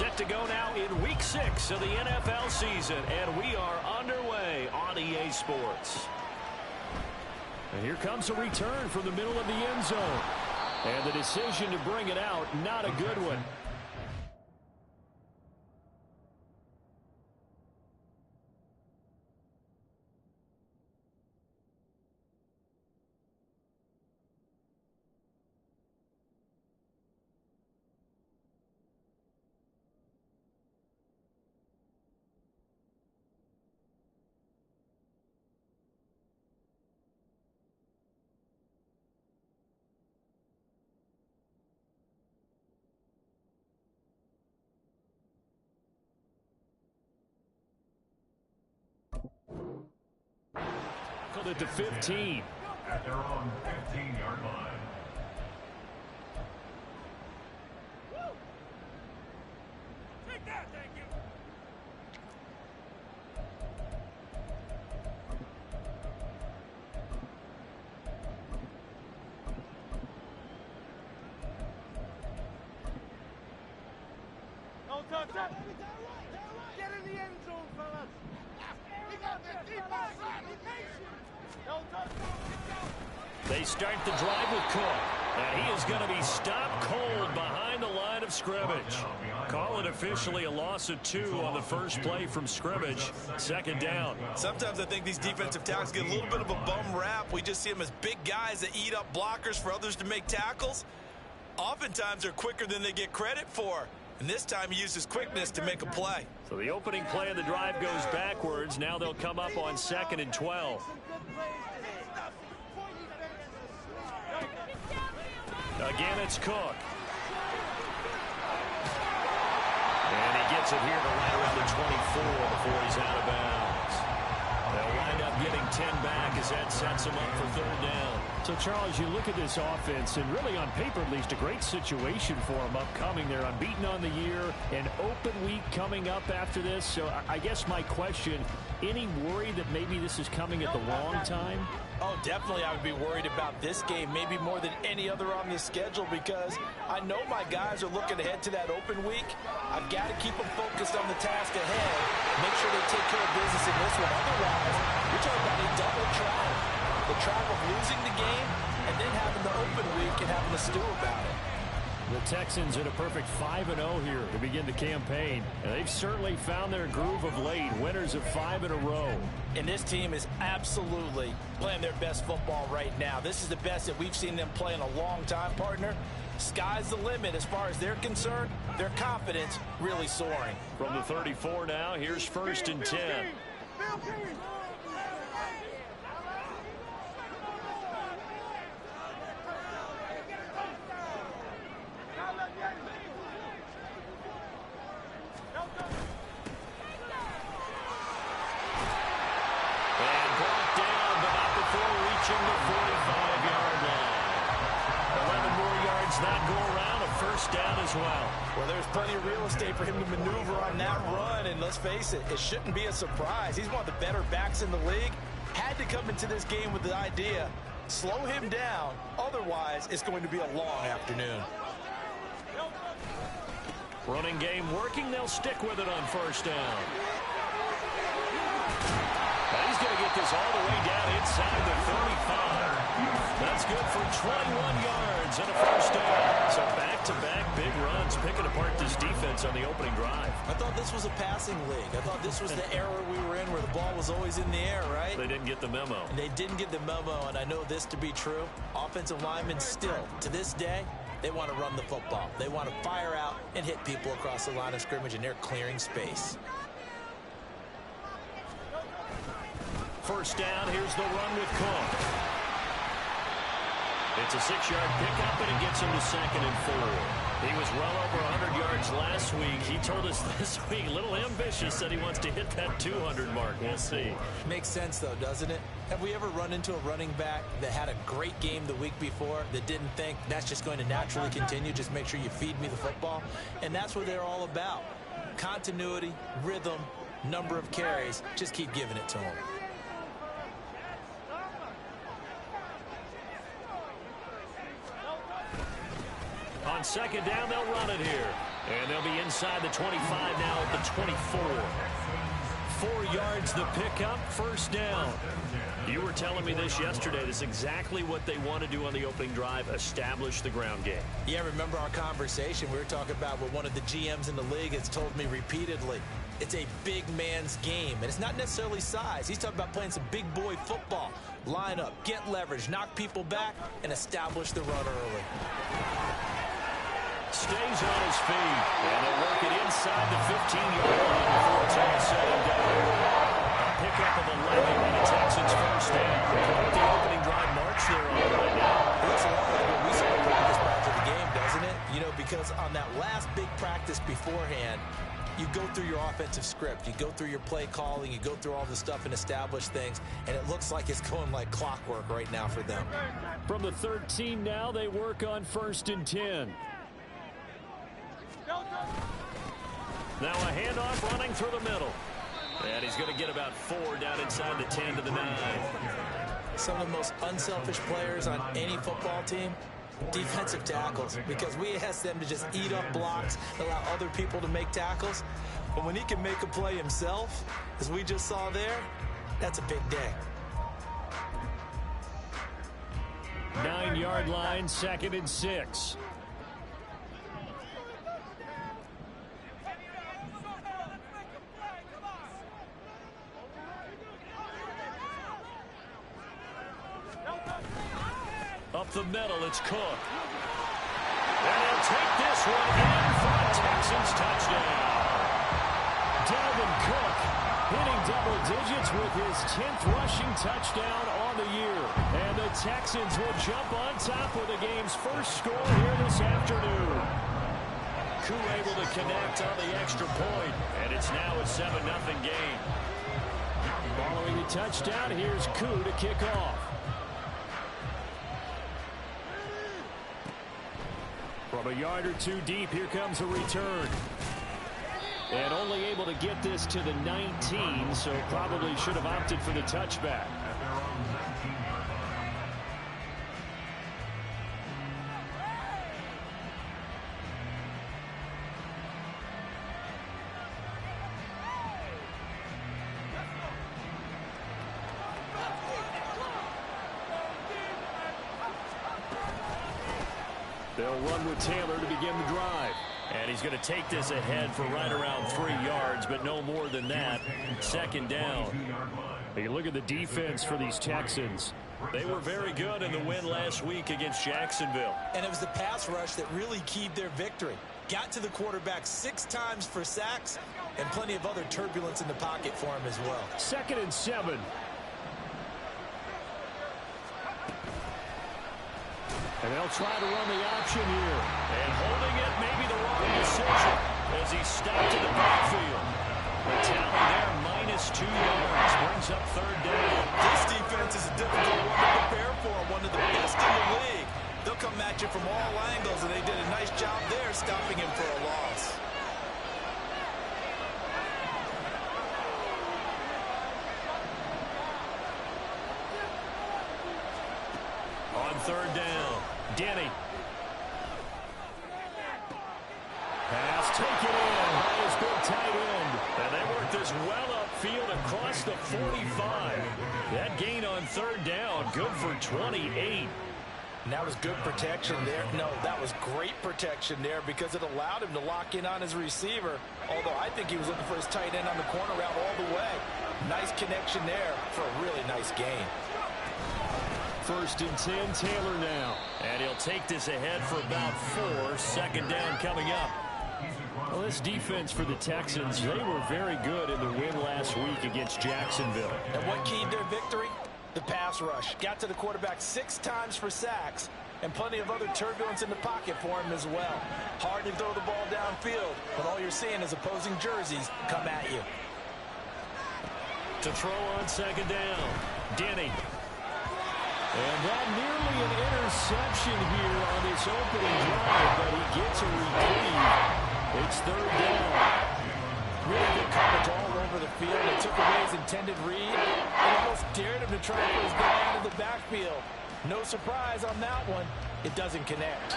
Set to go now in Week 6 of the NFL season, and we are underway on EA Sports. And here comes a return from the middle of the end zone. And the decision to bring it out, not a good one. It to 15. At their own 15-yard line. Take that, thank you. Don't touch that. Get in the end zone, fellas. They start the drive with Cook, and he is going to be stopped cold behind the line of scrimmage. Call it officially a loss of 2 on the first play from scrimmage. Second down. Sometimes I think these defensive tackles get a little bit of a bum rap. We just see them as big guys that eat up blockers for others to make tackles. Oftentimes they're quicker than they get credit for. And this time he uses quickness to make a play. So the opening play of the drive goes backwards. Now they'll come up on 2nd and 12. Again, it's Cook. And he gets it here to right around the 24 before he's out of bounds. They'll wind up getting 10 back as that sets him up for 3rd down. So, Charles, you look at this offense, and really on paper at least, a great situation for them upcoming. They're unbeaten on the year, an open week coming up after this. So I guess my question, any worry that maybe this is coming at the wrong time? Oh, definitely I would be worried about this game, maybe more than any other on this schedule, because I know my guys are looking ahead to that open week. I've got to keep them focused on the task ahead, make sure they take care of business in this one. Otherwise, you're talking about a double travel. The travel of losing the game and then having the open week and having to stew about it. The Texans at a perfect 5-0 here to begin the campaign. And they've certainly found their groove of late, winners of 5 in a row. And this team is absolutely playing their best football right now. This is the best that we've seen them play in a long time, partner. Sky's the limit as far as they're concerned. Their confidence really soaring. From the 34 now, here's 1st and 10. Well, there's plenty of real estate for him to maneuver on that run, and let's face it, it shouldn't be a surprise. He's one of the better backs in the league. Had to come into this game with the idea, slow him down, otherwise it's going to be a long afternoon. Running game working, they'll stick with it on 1st down. But he's going to get this all the way down inside the 35. That's good for 21 yards and a 1st down. So back-to-back big runs, picking apart this defense on the opening drive. I thought this was a passing league. I thought this was the era we were in where the ball was always in the air, right? They didn't get the memo. And they didn't get the memo, and I know this to be true. Offensive linemen still, to this day, they want to run the football. They want to fire out and hit people across the line of scrimmage, and they're clearing space. 1st down, here's the run with Cook. It's a 6-yard pickup, and it gets him to 2nd and 4. He was well over 100 yards last week. He told us this week, a little ambitious, that he wants to hit that 200 mark. We'll see. Makes sense, though, doesn't it? Have we ever run into a running back that had a great game the week before that didn't think that's just going to naturally continue? Just make sure you feed me the football. And that's what they're all about. Continuity, rhythm, number of carries. Just keep giving it to them. On 2nd down, they'll run it here. And they'll be inside the 25 now at the 24. 4 yards the pickup, first down. You were telling me this yesterday. This is exactly what they want to do on the opening drive, establish the ground game. Yeah, remember our conversation? We were talking about what one of the GMs in the league has told me repeatedly. It's a big man's game, and it's not necessarily size. He's talking about playing some big boy football. Line up, get leverage, knock people back, and establish the run early. Stays on his feet, and they'll work it inside the 15-yard line before it's all said and done. A pickup of 11 and a Texans first down. Quite the opening drive march they're on right now. It looks a lot like what we saw in practice prior to the game, doesn't it? You know, because on that last big practice beforehand, you go through your offensive script, you go through your play calling, you go through all the stuff and establish things, and it looks like it's going like clockwork right now for them. From the 13 now, they work on 1st and 10. Now a handoff running through the middle. And he's going to get about 4 down inside the 10 to the 9. Some of the most unselfish players on any football team, defensive tackles, because we ask them to just eat up blocks, allow other people to make tackles. But when he can make a play himself, as we just saw there, that's a big day. 9-yard line, 2nd and 6. Up the middle, it's Cook. And he'll take this one in for a Texans touchdown. Dalvin Cook hitting double digits with his 10th rushing touchdown on the year. And the Texans will jump on top with the game's first score here this afternoon. Koo able to connect on the extra point, and it's now a 7-0 game. Following the touchdown, here's Koo to kick off. From a yard or 2 deep, here comes a return. And only able to get this to the 19, so probably should have opted for the touchback. They'll run with Taylor to begin the drive. And he's going to take this ahead for right around 3 yards, but no more than that. 2nd down. You look at the defense for these Texans. They were very good in the win last week against Jacksonville. And it was the pass rush that really keyed their victory. Got to the quarterback 6 times for sacks and plenty of other turbulence in the pocket for him as well. 2nd and 7. And they'll try to run the option here. And holding it may be the wrong decision as he stopped in the backfield. The tally there, -2 yards, brings up 3rd down. This defense is a difficult one to prepare for, one of the best in the league. They'll come at you from all angles, and they did a nice job there stopping him for a loss. On 3rd down, Denny. Pass taken in by his big tight end. And they work this well upfield across the 45. That gain on 3rd down, good for 28. And that was good protection there. No, that was great protection there because it allowed him to lock in on his receiver. Although I think he was looking for his tight end on the corner route all the way. Nice connection there for a really nice gain. 1st and 10, Taylor now. And he'll take this ahead for about 4. 2nd down coming up. Well, this defense for the Texans, they were very good in the win last week against Jacksonville. And what keyed their victory? The pass rush. Got to the quarterback 6 times for sacks and plenty of other turbulence in the pocket for him as well. Hard to throw the ball downfield, but all you're seeing is opposing jerseys come at you. To throw on 2nd down, Denny. And that nearly an interception here on this opening drive, but he gets a reprieve. It's 3rd down. Really good coverage all over the field. It took away his intended read and almost dared him to try for his guy out of the backfield. No surprise on that one. it doesn't connect.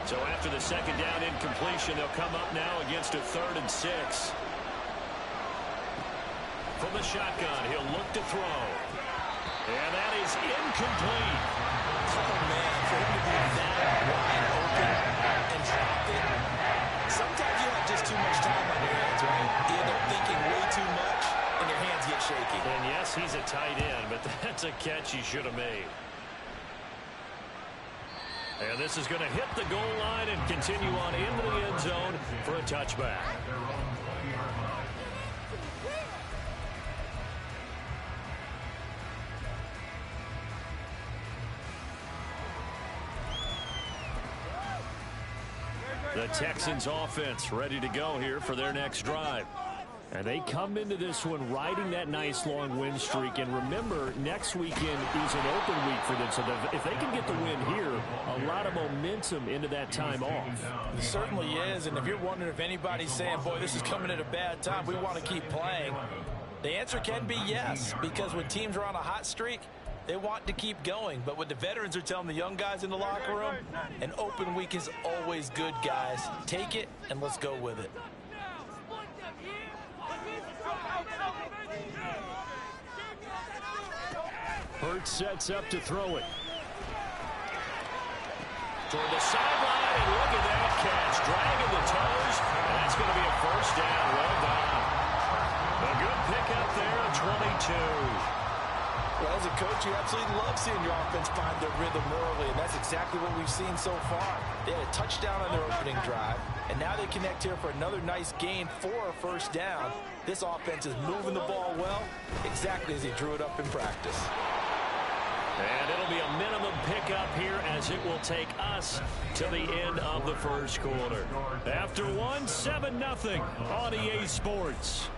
So after the second down incompletion, they'll come up now against a 3rd and 6. From the shotgun, he'll look to throw. And that is incomplete. Oh, man, for him to be that wide open and drop it. Sometimes you have just too much time on your hands, right? You end up thinking way too much, and your hands get shaky. And yes, he's a tight end, but that's a catch he should have made. And this is going to hit the goal line and continue on into the end zone for a touchback. The Texans offense ready to go here for their next drive. And they come into this one riding that nice long win streak. And remember, next weekend is an open week for them. So if they can get the win here, a lot of momentum into that time off. It certainly is. And if you're wondering if anybody's saying, boy, this is coming at a bad time, we want to keep playing, the answer can be yes. Because when teams are on a hot streak, they want to keep going. But what the veterans are telling the young guys in the locker room, an open week is always good, guys. Take it and let's go with it. Hurts sets up to throw it. Toward the sideline, and look at that catch. Dragging the toes, and that's going to be a first down. Well done. A good pickup there at 22. Well, as a coach, you absolutely love seeing your offense find their rhythm early, and that's exactly what we've seen so far. They had a touchdown on their opening drive, and now they connect here for another nice gain for a first down. This offense is moving the ball well, exactly as he drew it up in practice. And it'll be a minimum pickup here as it will take us to the end of the first quarter. After one, 7-0 on EA Sports.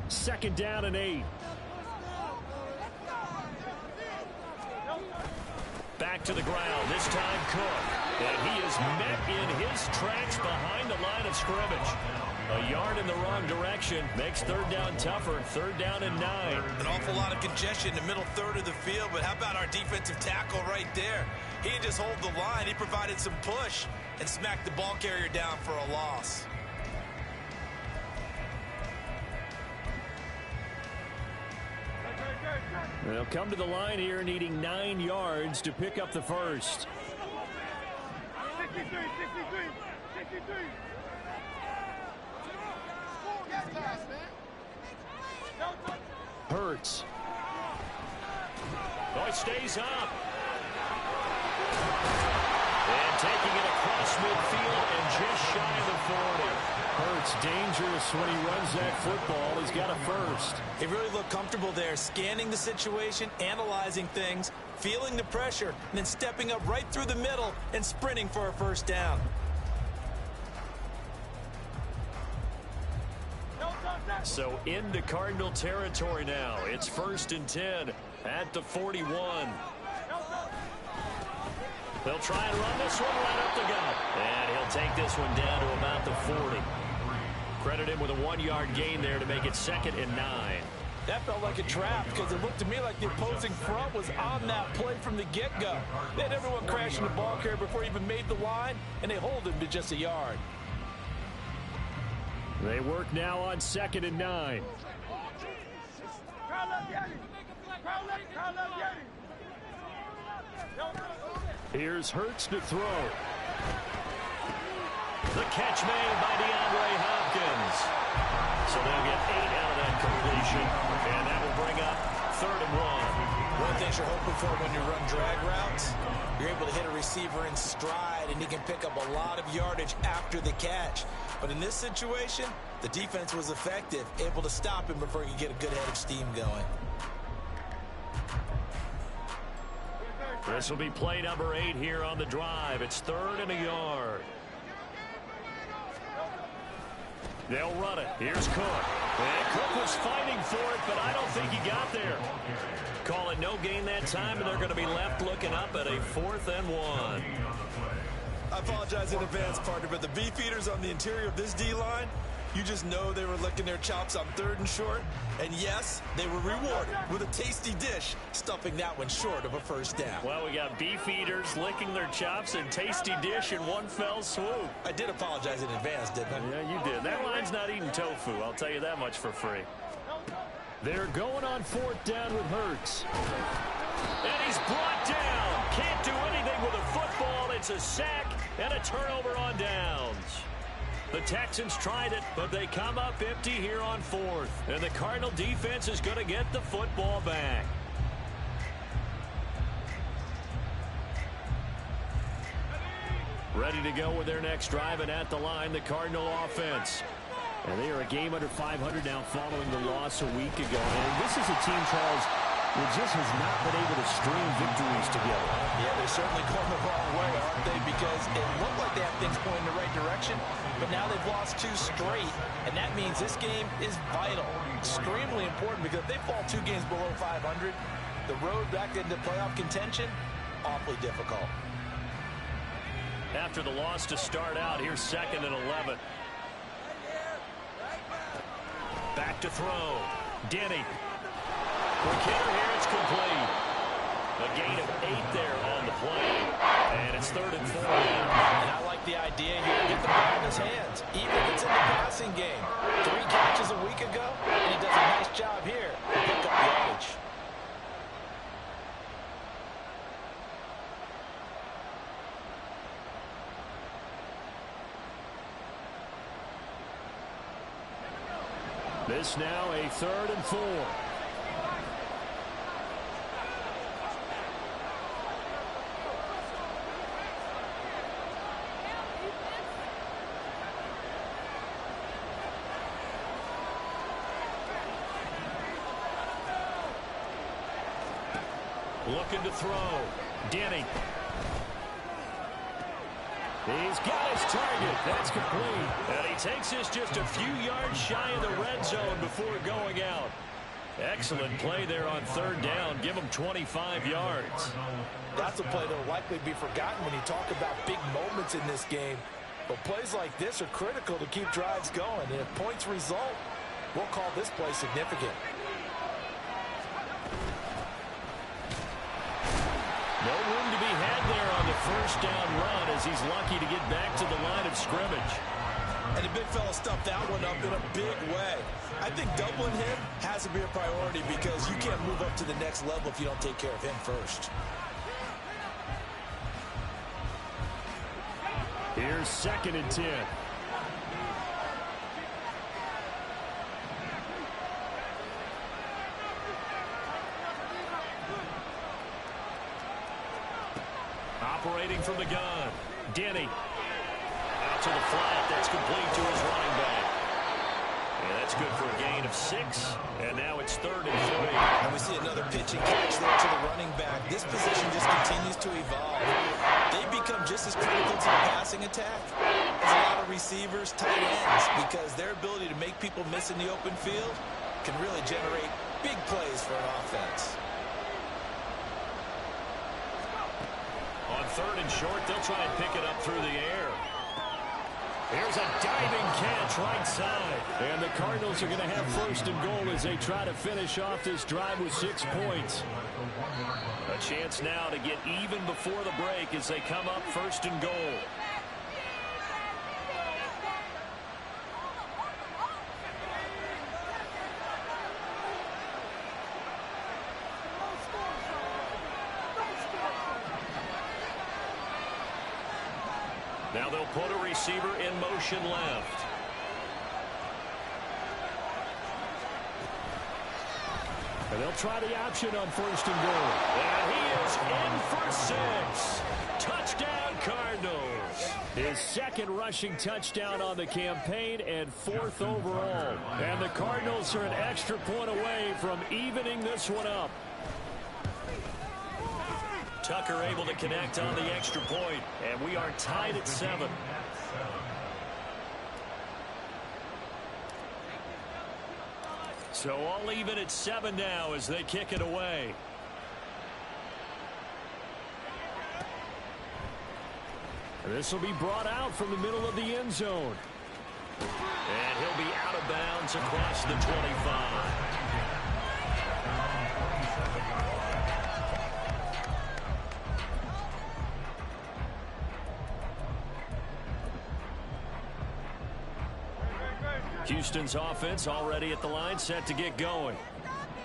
Second down and 8. Back to the ground, this time Cook. And he is met in his tracks behind the line of scrimmage. A yard in the wrong direction makes third down tougher. Third down and 9. An awful lot of congestion in the middle third of the field, but how about our defensive tackle right there? He didn't just hold the line, he provided some push and smacked the ball carrier down for a loss. They'll come to the line here needing 9 yards to pick up the first. 63. Hurts. Oh, it stays up. And taking it across midfield and just shy of the 40. Hurts dangerous when he runs that football. He's got a first. He really looked comfortable there, scanning the situation, analyzing things, feeling the pressure, and then stepping up right through the middle and sprinting for a first down. So into Cardinal territory now. It's 1st and 10 at the 41. They'll try and run this one right up the gut. And he'll take this one down to about the 40. Credit him with a 1-yard gain there to make it 2nd and 9. That felt like a trap because it looked to me like the opposing front was on that play from the get-go. They had everyone crashing the ball carrier before he even made the line, and they hold him to just a yard. They work now on 2nd and 9. Here's Hurts to throw. The catch made by DeAndre Hopkins. So they'll get 8 out of that completion, and that will bring up 3rd and 1. One of the things you're hoping for when you run drag routes, you're able to hit a receiver in stride, and he can pick up a lot of yardage after the catch. But in this situation, the defense was effective, able to stop him before he could get a good head of steam going. This will be play number 8 here on the drive. It's 3rd and a yard. They'll run it. Here's Cook. And Cook was fighting for it, but I don't think he got there. Call it no gain that time, and they're going to be left looking up at a 4th and 1. I apologize in advance, partner, but the beefeaters on the interior of this D-line, you just know they were licking their chops on 3rd and short. And yes, they were rewarded with a tasty dish, stuffing that one short of a first down. Well, we got beef eaters licking their chops and tasty dish in one fell swoop. I did apologize in advance, didn't I? Yeah, you did. That line's not eating tofu. I'll tell you that much for free. They're going on 4th down with Hurts. And he's brought down. Can't do anything with a football. It's a sack and a turnover on downs. The Texans tried it, but they come up empty here on 4th. And the Cardinal defense is going to get the football back. Ready to go with their next drive, and at the line, the Cardinal offense. And they are a game under 500 now following the loss a week ago. And this is a team, Charles, that just has not been able to string victories together. Yeah, they're certainly going the wrong way, aren't they? Because it looked like they have things pointing in the right direction, but now they've lost 2 straight, and that means this game is vital, extremely important, because if they fall 2 games below 500, the road back into playoff contention, awfully difficult. After the loss to start out, here's 2nd and 11. Back to throw. Denny. McKinnon here, it's complete. A gain of 8 there on the play. And it's 3rd and 4. And I like the idea here. Get the ball in his hands, even if it's in the passing game. 3 catches a week ago, and he does a nice job here to pick up yardage. This now a 3rd and 4. Looking to throw. Denny. He's got his target. That's complete. And he takes this just a few yards shy of the red zone before going out. Excellent play there on 3rd down. Give him 25 yards. That's a play that will likely be forgotten when you talk about big moments in this game. But plays like this are critical to keep drives going. And if points result, we'll call this play significant. No room to be had there on the 1st down run as he's lucky to get back to the line of scrimmage. And the big fella stuffed that one up in a big way. I think doubling him has to be a priority because you can't move up to the next level if you don't take care of him first. Here's 2nd and 10. Operating from the gun. Denny. Out to the flat. That's complete to his running back. And that's good for a gain of 6. And now it's 3rd and 3. And we see another pitch and catch there to the running back. This position just continues to evolve. They become just as critical to the passing attack as a lot of receivers, tight ends, because their ability to make people miss in the open field can really generate big plays for an offense. On 3rd and short, they'll try and pick it up through the air. Here's a diving catch right side. And the Cardinals are going to have 1st and goal as they try to finish off this drive with 6 points. A chance now to get even before the break as they come up 1st and goal. Now they'll put a receiver in motion left. And they'll try the option on 1st and goal. And he is in for 6. Touchdown, Cardinals. His 2nd rushing touchdown on the campaign and 4th overall. And the Cardinals are an extra point away from evening this one up. Tucker able to connect on the extra point, and we are tied at 7. So all even at 7 now as they kick it away. This will be brought out from the middle of the end zone. And he'll be out of bounds across the 25. Houston's offense already at the line, set to get going.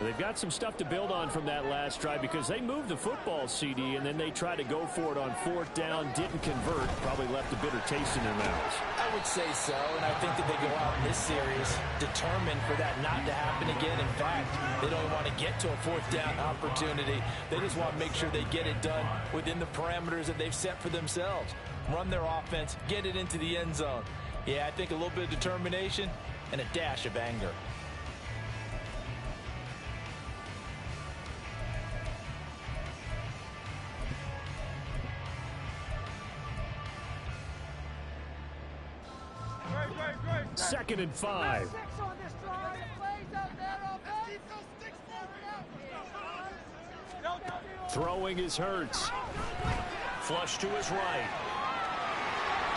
They've got some stuff to build on from that last drive because they moved the football, CD, and then they tried to go for it on 4th down, didn't convert, probably left a bitter taste in their mouths. I would say so, and I think that they go out in this series determined for that not to happen again. In fact, they don't want to get to a 4th down opportunity. They just want to make sure they get it done within the parameters that they've set for themselves. Run their offense, get it into the end zone. Yeah, I think a little bit of determination and a dash of anger. Second and 5. Throwing is Hurts. Flush to his right.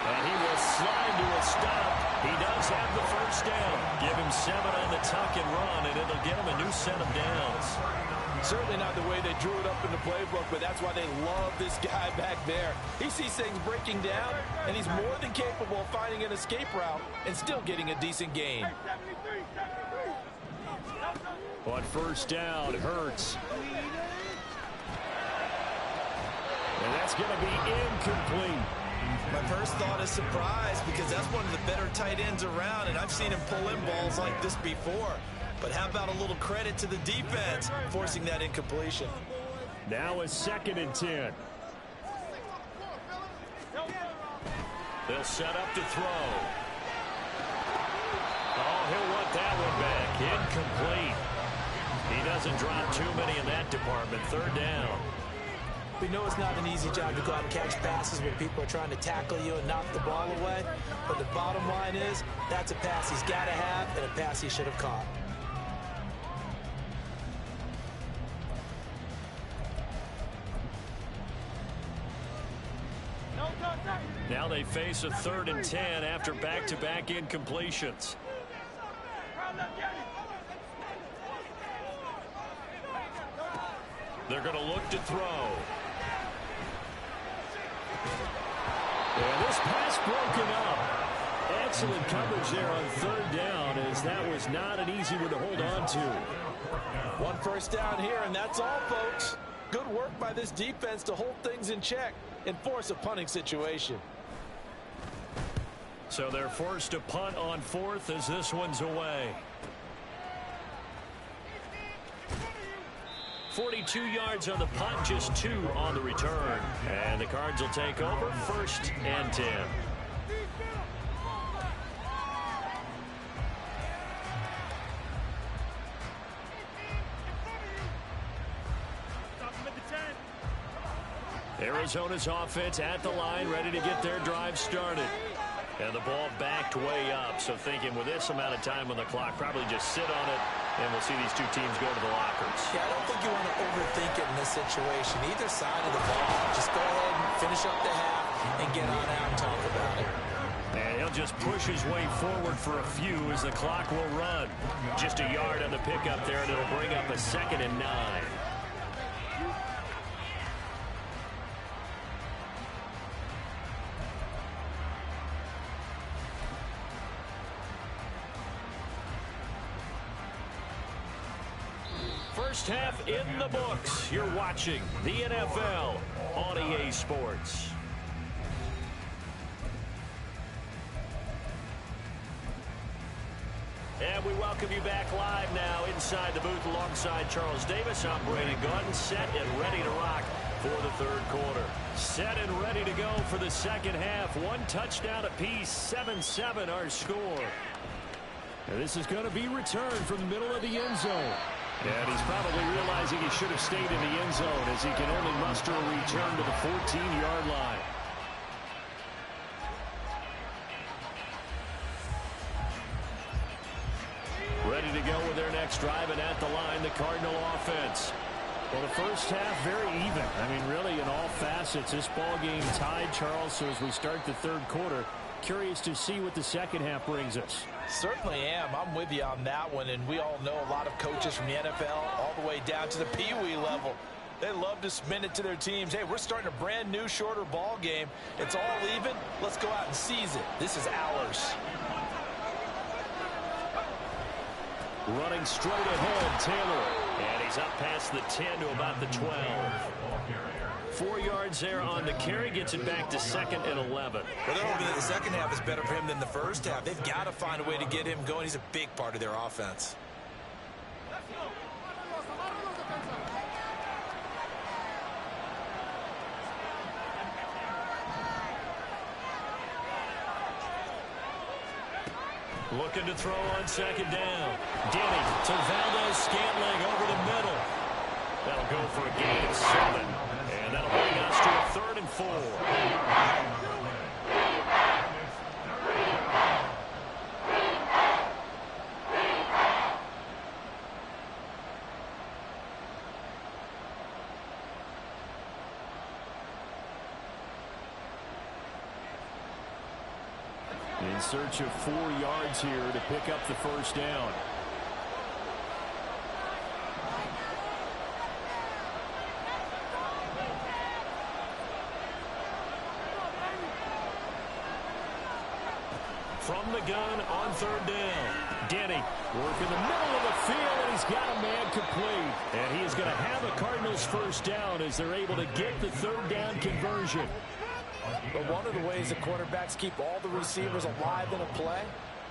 And he will slide to a stop. He does have the first down. Give him 7 on the tuck and run, and it'll get him a new set of downs. Certainly not the way they drew it up in the playbook, but that's why they love this guy back there. He sees things breaking down, and he's more than capable of finding an escape route and still getting a decent gain. On first down, Hurts. And that's going to be incomplete. My first thought is surprise because that's one of the better tight ends around, and I've seen him pull in balls like this before. But how about a little credit to the defense forcing that incompletion? Now a 2nd and 10. They'll set up to throw. Oh, he'll want that one back. Incomplete. He doesn't drop too many in that department. 3rd down. We know it's not an easy job to go out and catch passes when people are trying to tackle you and knock the ball away. But the bottom line is, that's a pass he's got to have and a pass he should have caught. Now they face a 3rd and 10 after back-to-back incompletions. They're going to look to throw. And this pass broken up. Excellent coverage there on 3rd down, as that was not an easy one to hold on to. 1 first down here, and that's all, folks. Good work by this defense to hold things in check and force a punting situation. So they're forced to punt on 4th as this one's away. 42 yards on the punt, just 2 on the return. And the Cards will take over 1st and 10. Arizona's offense at the line, ready to get their drive started. And the ball backed way up, so thinking with this amount of time on the clock, probably just sit on it, and we'll see these two teams go to the lockers. Yeah, I don't think you want to overthink it in this situation. Either side of the ball, just go ahead and finish up the half and get on out and talk about it. And he'll just push his way forward for a few as the clock will run. Just a yard on the pickup there, and it'll bring up a 2nd and 9. First half in the books. You're watching the NFL on EA Sports. And we welcome you back live now inside the booth alongside Charles Davis. I'm Brady Gordon, set and ready to rock for the 3rd quarter. Set and ready to go for the 2nd half. 1 touchdown apiece, 7-7 our score. And this is going to be returned from the middle of the end zone. And he's probably realizing he should have stayed in the end zone as he can only muster a return to the 14-yard line. Ready to go with their next drive. Cardinal offense. Well, the first half, very even. I mean, really, in all facets, this ball game tied, Charles. So as we start the third quarter, curious to see what the second half brings us. Certainly am. I'm with you on that one. And we all know a lot of coaches from the NFL all the way down to the Pee-wee level. They love to spin it to their teams. Hey, we're starting a brand new, shorter ball game. It's all even. Let's go out and seize it. This is ours. Running straight ahead, Taylor. And he's up past the 10 to about the 12. 4 yards there on the carry. Gets it back to 2nd and 11. Well, they're hoping that the second half is better for him than the first half. They've got to find a way to get him going. He's a big part of their offense. Looking to throw on second down. Denny to Valdez-Scantling over the middle. That'll go for a gain of 7. And that'll bring us to a 3rd and 4. In search of 4 yards here to pick up the first down. From the gun on 3rd down. Denny working the middle of the field, and he's got a man complete. And he is going to have a Cardinals first down as they're able to get the 3rd down conversion. But one of the ways the quarterbacks keep all the receivers alive in a play,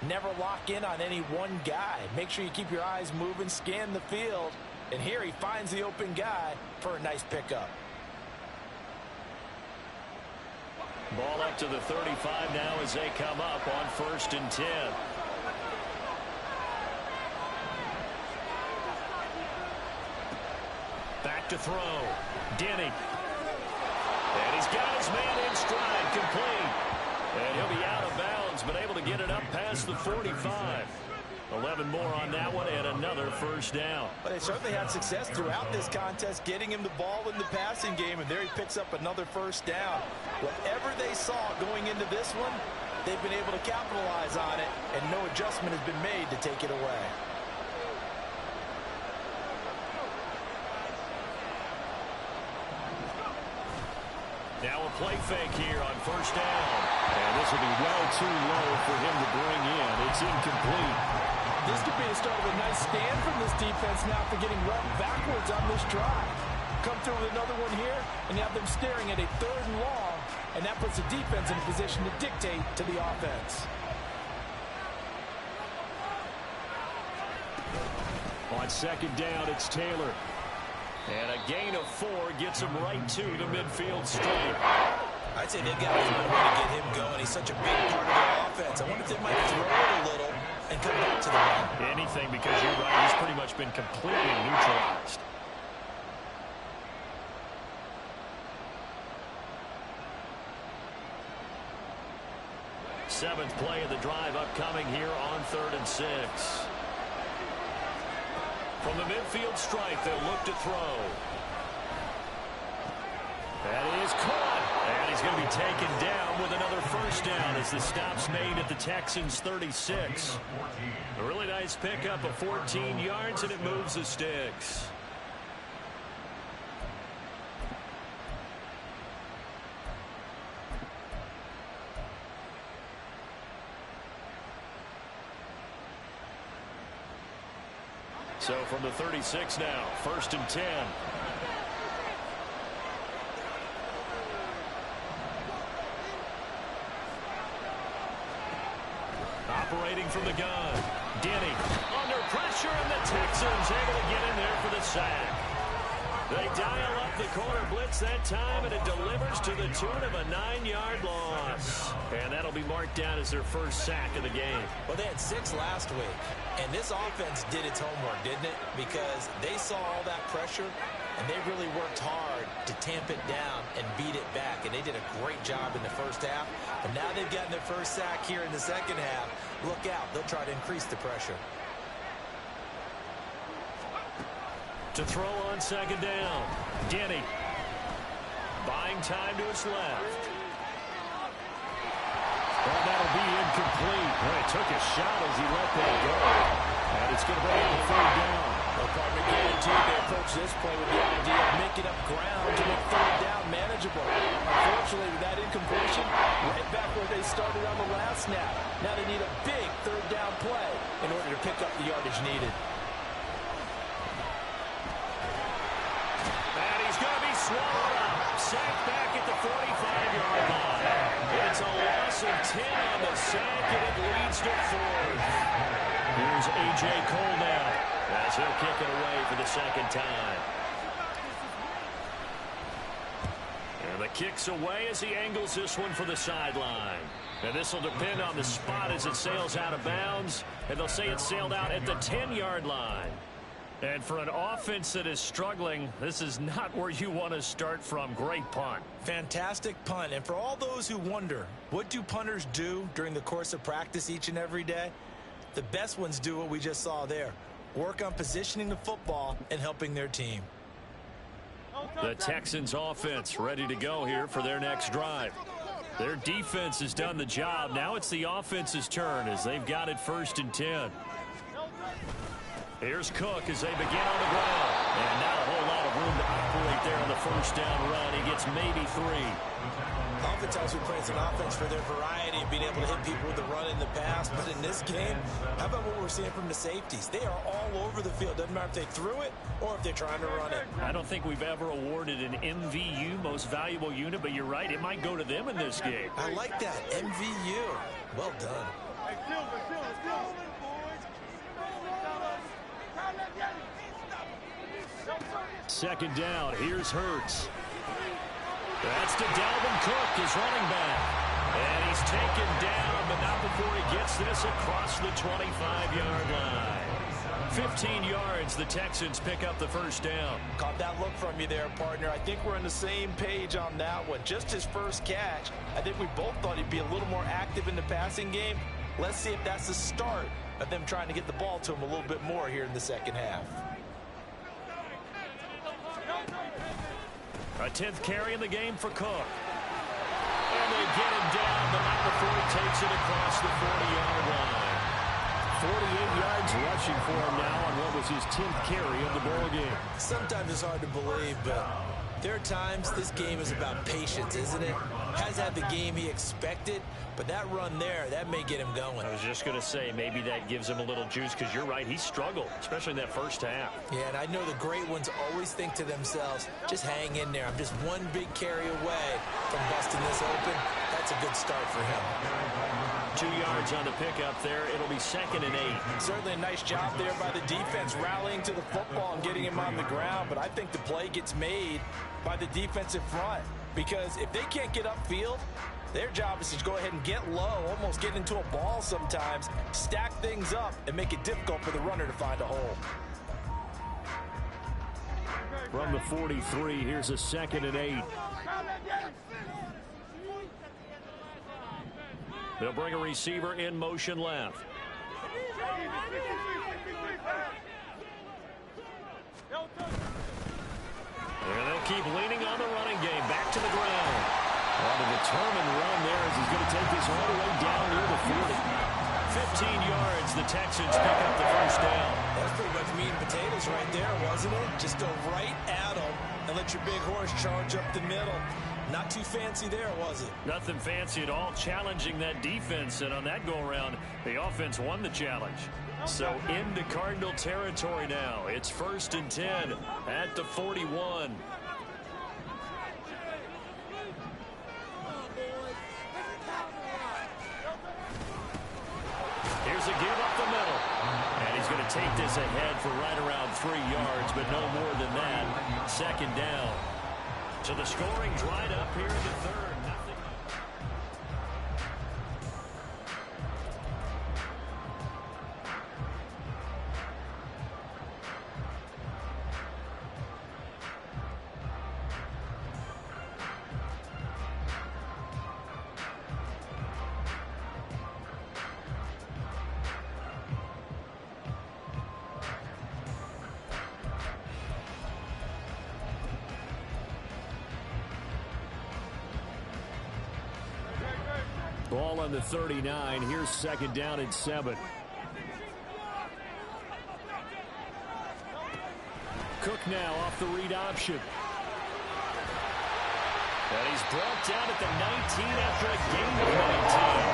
never lock in on any one guy. Make sure you keep your eyes moving, scan the field. And here he finds the open guy for a nice pickup. Ball up to the 35 now as they come up on 1st and 10. Back to throw. Denny. And he's got his man in stride, complete. And he'll be out of bounds, but able to get it up past the 45. 11 more on that one, and another first down. But they certainly had success throughout this contest, getting him the ball in the passing game, and there he picks up another first down. Whatever they saw going into this one, they've been able to capitalize on it, and no adjustment has been made to take it away. Now a play fake here on 1st down. And this will be well too low for him to bring in. It's incomplete. This could be the start of a nice stand from this defense now for getting run backwards on this drive. Come through with another one here, and you have them staring at a 3rd and long, and that puts the defense in a position to dictate to the offense. On 2nd down, it's Taylor. And a gain of 4 gets him right to the midfield stripe. I'd say they've got to find a way to get him going. He's such a big part of their offense. I wonder if they might throw it a little and come back to the run. Anything, because you're right, he's pretty much been completely neutralized. Seventh play of the drive upcoming here on 3rd and 6. From the midfield stripe, they'll look to throw. That is caught. And he's going to be taken down with another first down as the stop's made at the Texans' 36. A really nice pickup of 14 yards, and it moves the sticks. So from the 36 now, 1st and 10. Operating from the gun. Denny under pressure, and the Texans able to get in there for the sack. They dial up the corner blitz that time, and it delivers to the tune of a 9-yard loss. And that'll be marked down as their first sack of the game. Well, they had 6 last week, and this offense did its homework, didn't it? Because they saw all that pressure, and they really worked hard to tamp it down and beat it back. And they did a great job in the first half. But now they've gotten their first sack here in the second half. Look out. They'll try to increase the pressure. To throw on second down. Denny. Buying time to his left. Well, that'll be incomplete. Well, he took a shot as he let that go. And it's going to bring up a third down. Well, partner, guaranteed they approach this play with the idea of making up ground to make third down manageable. Unfortunately, with that incompletion, right back where they started on the last snap. Now they need a big third down play in order to pick up the yardage needed. And he's going to be swallowed up. Sacked back at the 45-yard line. It's a loss of 10 on the sack, and it leads to 4th. Here's A.J. Cole now, as he'll kick it away for the second time. And the kick's away as he angles this one for the sideline. And this will depend on the spot as it sails out of bounds. And they'll say it sailed out at the 10-yard line. And for an offense that is struggling, this is not where you want to start from. Great punt. Fantastic punt. And for all those who wonder, what do punters do during the course of practice each and every day? The best ones do what we just saw there. Work on positioning the football and helping their team. The Texans offense ready to go here for their next drive. Their defense has done the job. Now it's the offense's turn as they've got it 1st and 10. Here's Cook as they begin on the ground. And not a whole lot of room to operate there on the 1st down run. He gets maybe 3. Oftentimes we praise an offense for their variety of being able to hit people with the run in the pass. But in this game, how about what we're seeing from the safeties? They are all over the field. Doesn't matter if they threw it or if they're trying to run it. I don't think we've ever awarded an MVU, most valuable unit, but you're right. It might go to them in this game. I like that. MVU. Well done. Second down. Here's Hurts. That's to Dalvin Cook, his running back. And he's taken down, but not before he gets this across the 25-yard line. 15 yards, the Texans pick up the 1st down. Caught that look from you there, partner. I think we're on the same page on that one. Just his first catch. I think we both thought he'd be a little more active in the passing game. Let's see if that's the start of them trying to get the ball to him a little bit more here in the second half. A 10th carry in the game for Cook. And they get him down, but not before he takes it across the 40-yard line. 48 yards rushing for him now on what was his 10th carry of the ball game. Sometimes it's hard to believe, but there are times this game is about patience, isn't it? Has had the game he expected, but that run there, that may get him going. I was just going to say, maybe that gives him a little juice, because you're right, he struggled, especially in that first half. Yeah, and I know the great ones always think to themselves, just hang in there. I'm just one big carry away from busting this open. That's a good start for him. 2 yards on the pickup there. It'll be 2nd and 8. Certainly a nice job there by the defense, rallying to the football and getting him on the ground. But I think the play gets made by the defensive front, because if they can't get upfield, their job is to go ahead and get low, almost get into a ball sometimes, stack things up, and make it difficult for the runner to find a hole. From the 43, here's a 2nd and 8. They'll bring a receiver in motion left. And they'll keep leaning on the running game. Back to the ground. On a determined run there as he's going to take this all the way down near the 40. 15 yards, the Texans pick up the 1st down. That's pretty much meat and potatoes right there, wasn't it? Just go right at them and let your big horse charge up the middle. Not too fancy there, was it? Nothing fancy at all, challenging that defense. And on that go-around, the offense won the challenge. So into Cardinal territory now. It's 1st and 10 at the 41. Here's a give up the middle. And he's going to take this ahead for right around 3 yards, but no more than that. 2nd down. So the scoring dried up here in the 3rd. Nothing. Ball on the 39. Here's second down and 7. Cook now off the read option. And he's brought down at the 19 after a gain of 19.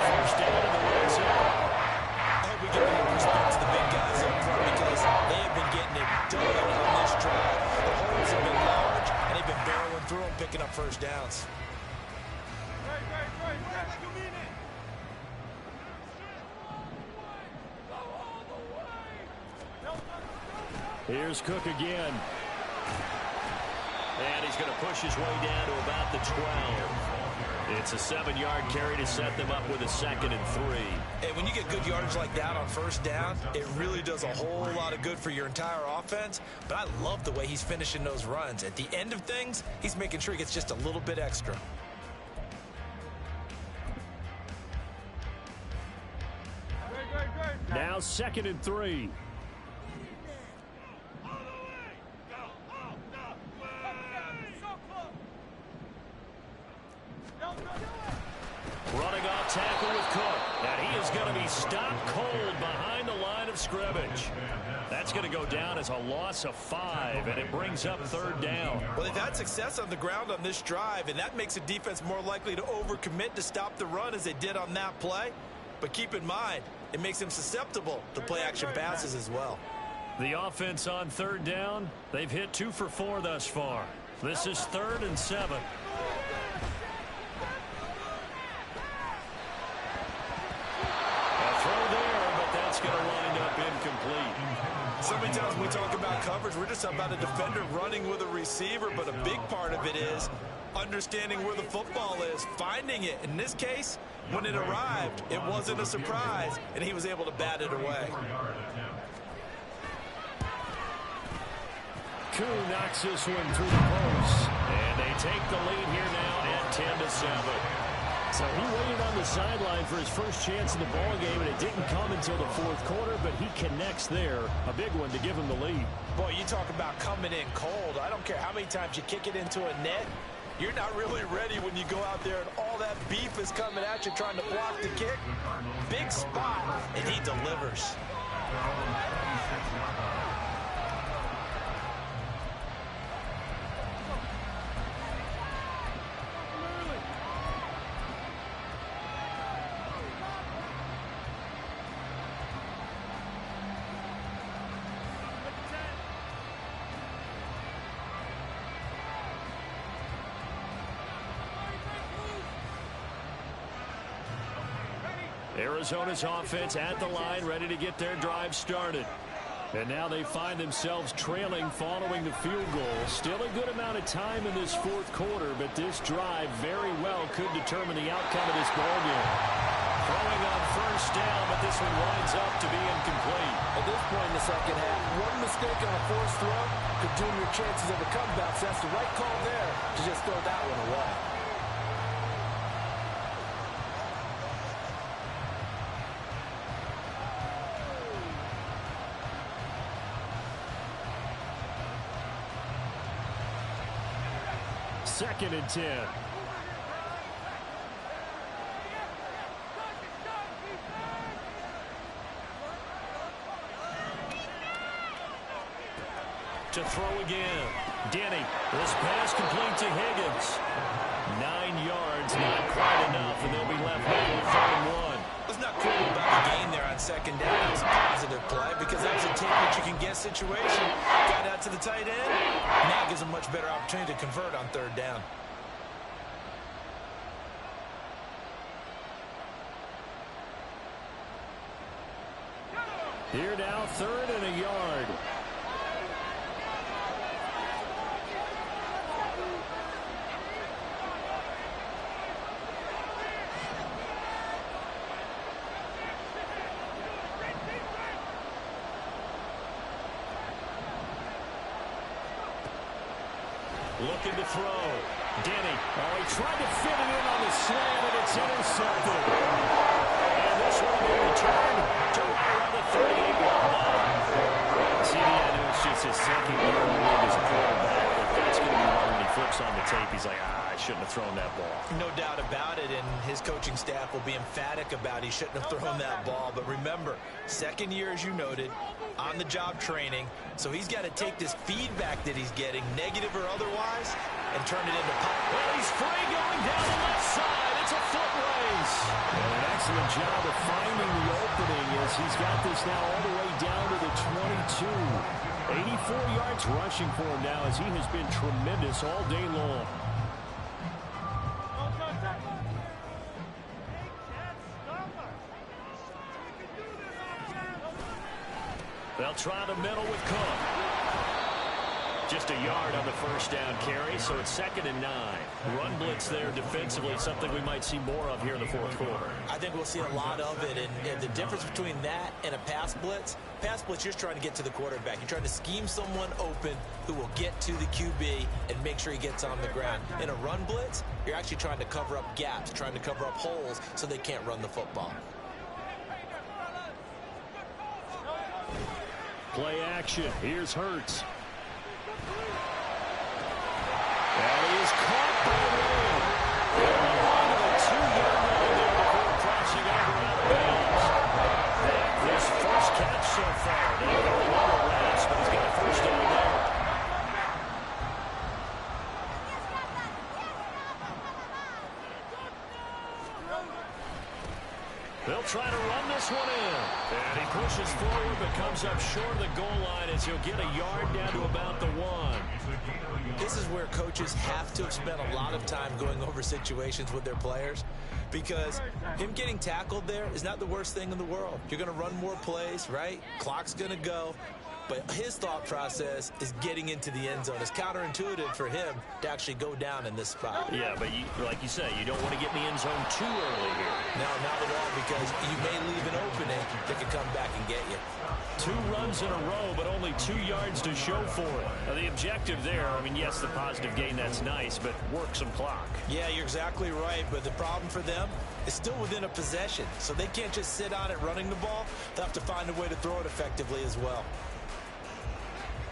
First down in the red zone. I hope we give more respect to the big guys up front because they have been getting it done on this drive. The holes have been large, and they've been barreling through them, picking up first downs. Here's Cook again. And he's going to push his way down to about the 12. It's a 7-yard carry to set them up with a 2nd and 3. And when you get good yardage like that on first down, it really does a whole lot of good for your entire offense. But I love the way he's finishing those runs. At the end of things, he's making sure he gets just a little bit extra. Now 2nd and 3. Running off tackle with Cook. And he is going to be stopped cold behind the line of scrimmage. That's going to go down as a loss of 5, and it brings up 3rd down. Well, they've had success on the ground on this drive, and that makes the defense more likely to overcommit to stop the run as they did on that play. But keep in mind, it makes them susceptible to play-action passes as well. The offense on 3rd down, they've hit 2 for 4 thus far. This is 3rd and 7. Going to wind up incomplete. So many times when we talk about coverage, we're just about a defender running with a receiver, but a big part of it is understanding where the football is, finding it. In this case, when it arrived, it wasn't a surprise, and he was able to bat it away. Koo knocks this one through the post, and they take the lead here now at 10-7. So he waited on the sideline for his first chance in the ball game, and it didn't come until the 4th quarter, but he connects there. A big one to give him the lead. Boy, you talk about coming in cold. I don't care how many times you kick it into a net. You're not really ready when you go out there and all that beef is coming at you trying to block the kick. Big spot, and he delivers. Arizona's offense at the line, ready to get their drive started. And now they find themselves trailing following the field goal. Still a good amount of time in this 4th quarter, but this drive very well could determine the outcome of this ballgame. Throwing on first down, but this one winds up to be incomplete. At this point in the second half, one mistake on a forced throw could doom your chances of a comeback. So that's the right call there to just throw that one away. Second and 10. To throw again. Denny. This pass complete to Higgins. 9 yards, not quite enough, and they'll be left with 3rd and 1. What's not cool about the gain there on second down? It was a positive play because that was a take what you can get situation. Got out to the tight end. Now gives a much better opportunity to convert on 3rd down. Here now, 3rd and a yard. Looking to throw. Denny. Oh, he tried to fit it in on the slam, and it's intercepted. And this one will be returned to right around the 38-yard line. See, I know it's just his 2nd year in the league as a quarterback, but that's going to be one when he flips on the tape. He's like, guy shouldn't have thrown that ball. No doubt about it, and his coaching staff will be emphatic about he shouldn't have thrown that ball. But remember, second year, as you noted, on-the-job training, so he's got to take this feedback that he's getting, negative or otherwise, and turn it into pop. Well, he's free going down the left side. It's a foot race. And an excellent job of finding the opening as he's got this now all the way down to the 22. 84 yards rushing for him now as he has been tremendous all day long. They'll try the middle with Cook. Just a yard on the first down carry, so it's 2nd and 9. Run blitz there defensively, something we might see more of here in the fourth quarter. I think we'll see a lot of it, and the difference between that and a pass blitz, you're just trying to get to the quarterback. You're trying to scheme someone open who will get to the QB and make sure he gets on the ground. In a run blitz, you're actually trying to cover up gaps, trying to cover up holes so they can't run the football. Play action. Here's Hurts. And he is caught by Lamb. On the 2-yard line there before crossing over out of bounds. His first catch so far. They've got a little rest, but he's got a first down there. They'll try to run this one in. And he pushes forward but comes up short of the goal line as he'll get a yard down to about the 1. This is where coaches have to have spent a lot of time going over situations with their players, because him getting tackled there is not the worst thing in the world. You're going to run more plays, right? Clock's going to go. But his thought process is getting into the end zone. It's counterintuitive for him to actually go down in this spot. Yeah, but like you say, you don't want to get in the end zone too early here. No, not at all, because you may leave an opening that could come back and get you. 2 runs in a row, but only 2 yards to show for it. Now, the objective there, I mean, yes, the positive gain, that's nice, but work some clock. Yeah, you're exactly right, but the problem for them is still within a possession, so they can't just sit on it running the ball. They'll have to find a way to throw it effectively as well.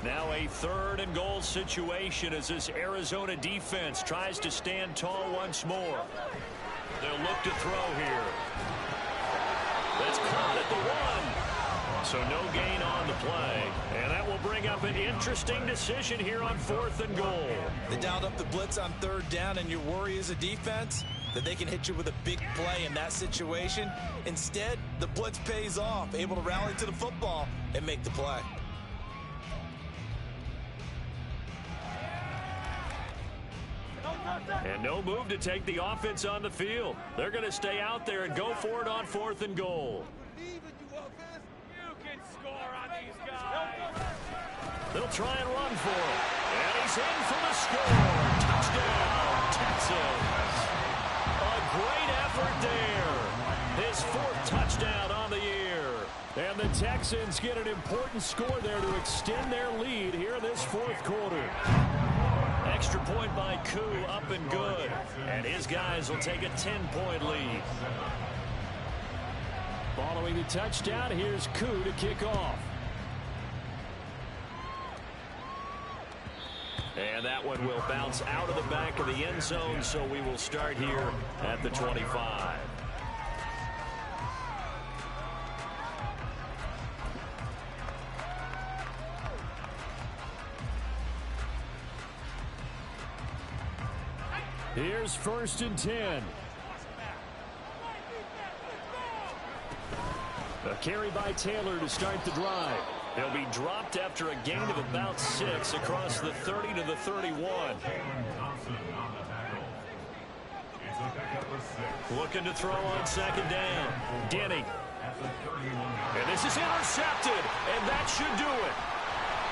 Now a 3rd and goal situation as this Arizona defense tries to stand tall once more. They'll look to throw here. That's caught at the 1. So no gain on the play. And that will bring up an interesting decision here on 4th and goal. They dialed up the blitz on 3rd down, and your worry as a defense that they can hit you with a big play in that situation. Instead, the blitz pays off, able to rally to the football and make the play. And no move to take the offense on the field. They're going to stay out there and go for it on 4th and goal. You can score on these guys. They'll try and run for it. And he's in for the score. Touchdown, Texans. A great effort there. His 4th touchdown on the year. And the Texans get an important score there to extend their lead here in this 4th quarter. Extra point by Koo, up and good. And his guys will take a 10-point lead. Following the touchdown, here's Koo to kick off. And that one will bounce out of the back of the end zone, so we will start here at the 25. Here's 1st and 10. A carry by Taylor to start the drive. He'll be dropped after a gain of about 6 across the 30 to the 31. Looking to throw on 2nd down. Denny. And this is intercepted, and that should do it.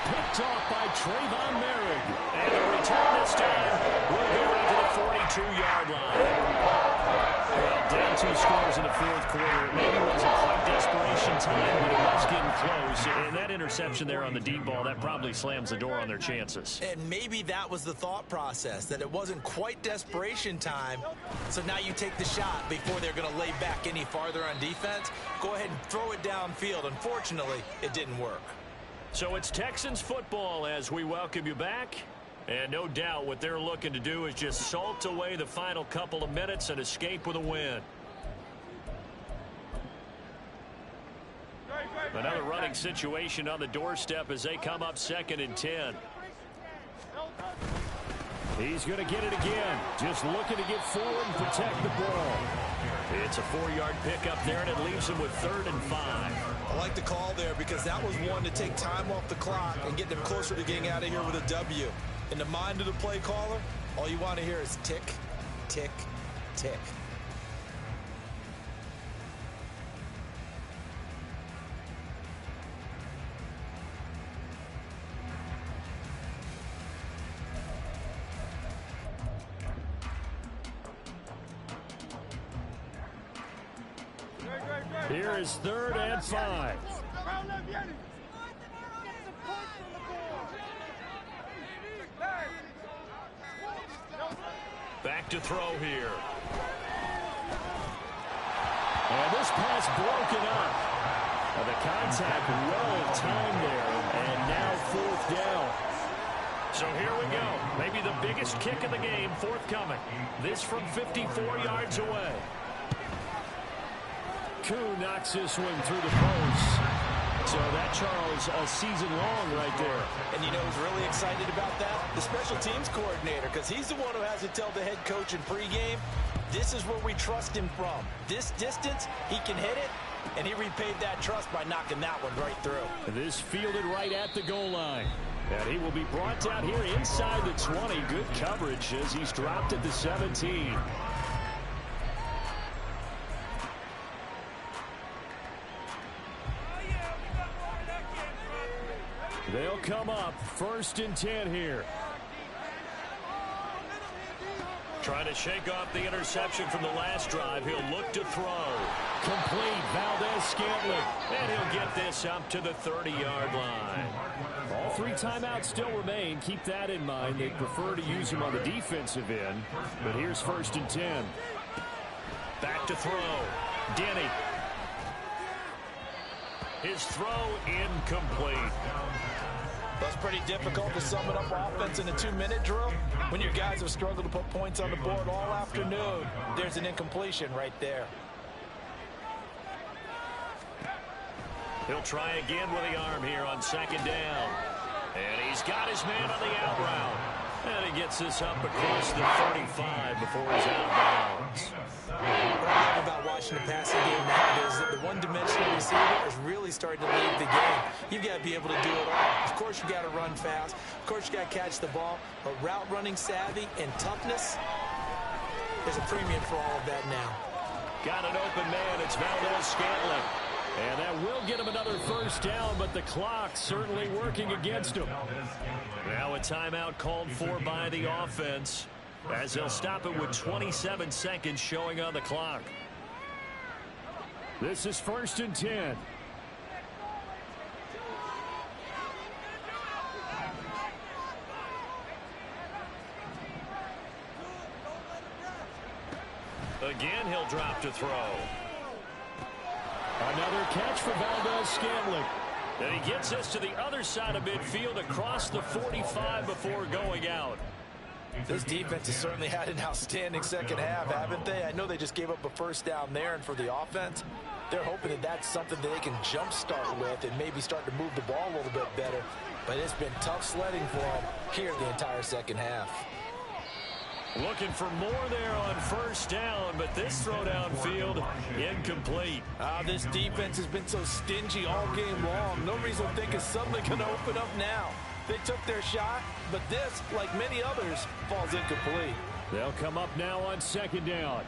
Picked off by Trayvon Merrick. And the return this time will go into the 42-yard line. Well, down 2 scores in the 4th quarter. It maybe wasn't quite desperation time, but it was getting close. And that interception there on the deep ball, that probably slams the door on their chances. And maybe that was the thought process, that it wasn't quite desperation time. So now you take the shot before they're going to lay back any farther on defense. Go ahead and throw it downfield. Unfortunately, it didn't work. So it's Texans football as we welcome you back And no doubt what they're looking to do is just salt away the final couple of minutes and escape with a win. Another running situation on the doorstep as they come up 2nd and 10. He's going to get it again. Just looking to get forward and protect the ball. It's a 4-yard pickup there, and it leaves him with 3rd and 5. I like the call there because that was one to take time off the clock and get them closer to getting out of here with a W. In the mind of the play caller, all you want to hear is tick, tick, tick. Here is 3rd and 5. Back to throw here. And this pass broken up. The contact well timed there, and now 4th down. So here we go. Maybe the biggest kick of the game forthcoming. This from 54 yards away. Koo knocks this one through the post. So that, Charles, a season long right there. And you know who's really excited about that? The special teams coordinator, because he's the one who has to tell the head coach in pregame, this is where we trust him from. This distance, he can hit it, and he repaid that trust by knocking that one right through. This fielded right at the goal line. And he will be brought down here inside the 20. Good coverage as he's dropped at the 17. They'll come up 1st and 10 here. Trying to shake off the interception from the last drive. He'll look to throw. Complete. Valdez-Scantling. And he'll get this up to the 30-yard line. All 3 timeouts still remain. Keep that in mind. They prefer to use him on the defensive end. But here's 1st and 10. Back to throw. Denny. His throw incomplete. That's pretty difficult to sum it up offense in a 2-minute drill. When your guys have struggled to put points on the board all afternoon, there's an incompletion right there. He'll try again with the arm here on 2nd down. And he's got his man on the out route. And he gets this up across the 35 before he's out of bounds. What I love about watching the passing game now is that the one-dimensional receiver is really starting to lead the game. You've got to be able to do it all. Of course, you got to run fast. Of course, you got to catch the ball. But route running savvy and toughness, there's a premium for all of that now. Got an open man. It's Valdez-Scantling. And that will get him another 1st down, but the clock certainly working against him. Now a timeout called for by the offense, as they'll stop it with 27 seconds showing on the clock. This is 1st and 10. Again, he'll drop to throw. Another catch for Valdez-Scantling. And he gets this to the other side of midfield across the 45 before going out. This defense has certainly had an outstanding second half, haven't they? I know they just gave up a 1st down there, and for the offense, they're hoping that that's something that they can jumpstart with and maybe start to move the ball a little bit better. But it's been tough sledding for them here the entire second half. Looking for more there on 1st down, but this throw downfield incomplete. This defense has been so stingy all game long. No reason to think it's suddenly going to open up now. They took their shot, but this, like many others, falls incomplete. They'll come up now on 2nd down.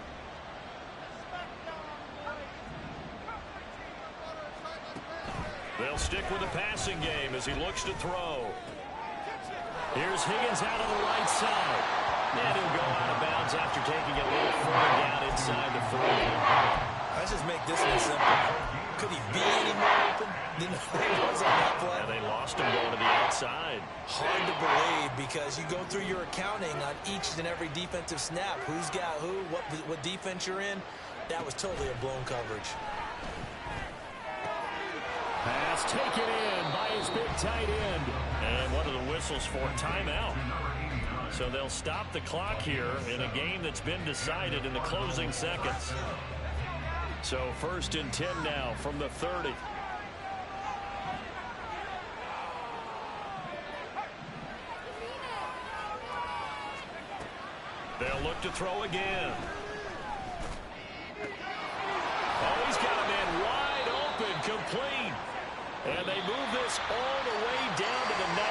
They'll stick with the passing game as he looks to throw. Here's Higgins out on the right side. And he'll go out of bounds after taking it a little further down inside the 40. Let's just make this one simple. Could he be any more open than he was on that play? And they lost him going to the outside. Hard to believe because you go through your accounting on each and every defensive snap. Who's got who, what defense you're in. That was totally a blown coverage. Pass taken in by his big tight end. And what are the whistles for? Timeout. So they'll stop the clock here in a game that's been decided in the closing seconds. So 1st and 10 now from the 30. They'll look to throw again. Oh, he's got a man wide open, complete. And they move this all the way down to the 9.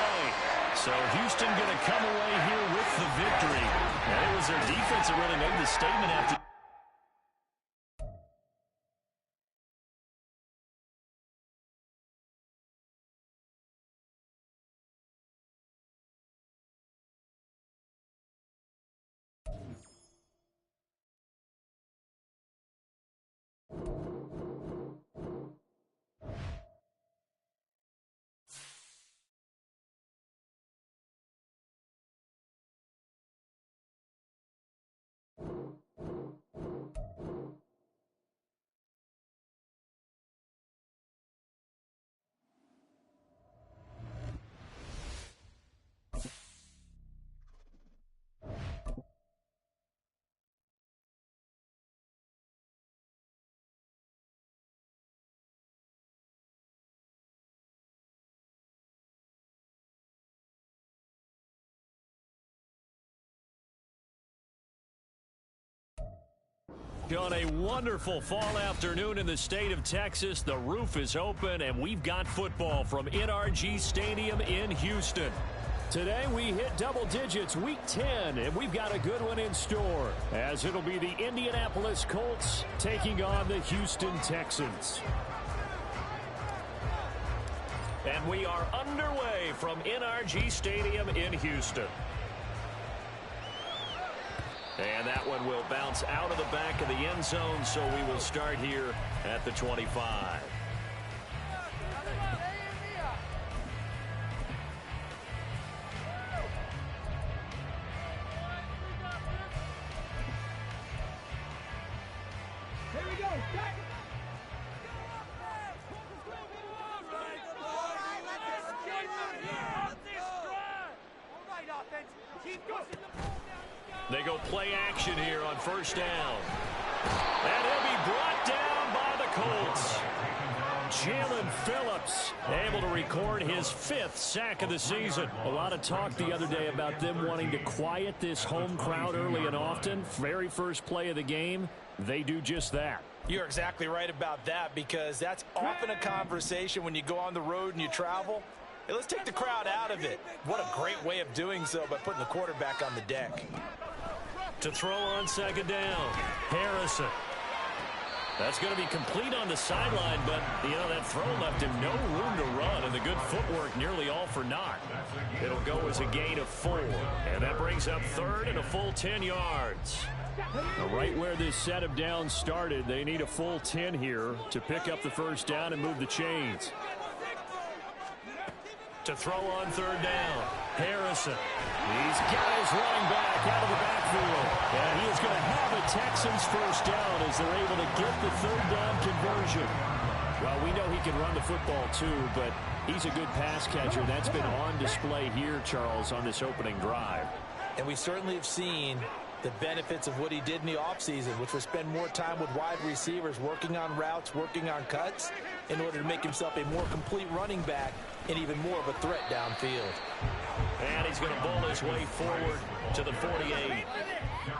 So Houston going to come away here with the victory. And it was their defense that really made the statement after. On a wonderful fall afternoon in the state of Texas, the roof is open, and we've got football from NRG Stadium in Houston. Today we hit double digits, week 10, and we've got a good one in store, as it'll be the Indianapolis Colts taking on the Houston Texans. And we are underway from NRG Stadium in Houston. And that one will bounce out of the back of the end zone, so we will start here at the 25. They go play action here on 1st down. And he'll be brought down by the Colts. Jalen Phillips able to record his 5th sack of the season. A lot of talk the other day about them wanting to quiet this home crowd early and often. Very first play of the game, they do just that. You're exactly right about that, because that's often a conversation when you go on the road and you travel. Hey, let's take the crowd out of it. What a great way of doing so by putting the quarterback on the deck. To throw on 2nd down, Harrison. That's going to be complete on the sideline, but, that throw left him no room to run, and the good footwork nearly all for naught. It'll go as a gain of 4, and that brings up 3rd and a full 10 yards. Now, right where this set of downs started, they need a full 10 here to pick up the 1st down and move the chains. To throw on 3rd down, Harrison. He's got his running back out of the backfield. And he is going to have a Texans 1st down as they're able to get the 3rd down conversion. Well, we know he can run the football too, but he's a good pass catcher. That's been on display here, Charles, on this opening drive. And we certainly have seen the benefits of what he did in the offseason, which was spend more time with wide receivers, working on routes, working on cuts, in order to make himself a more complete running back and even more of a threat downfield. And he's going to bowl his way forward to the 48.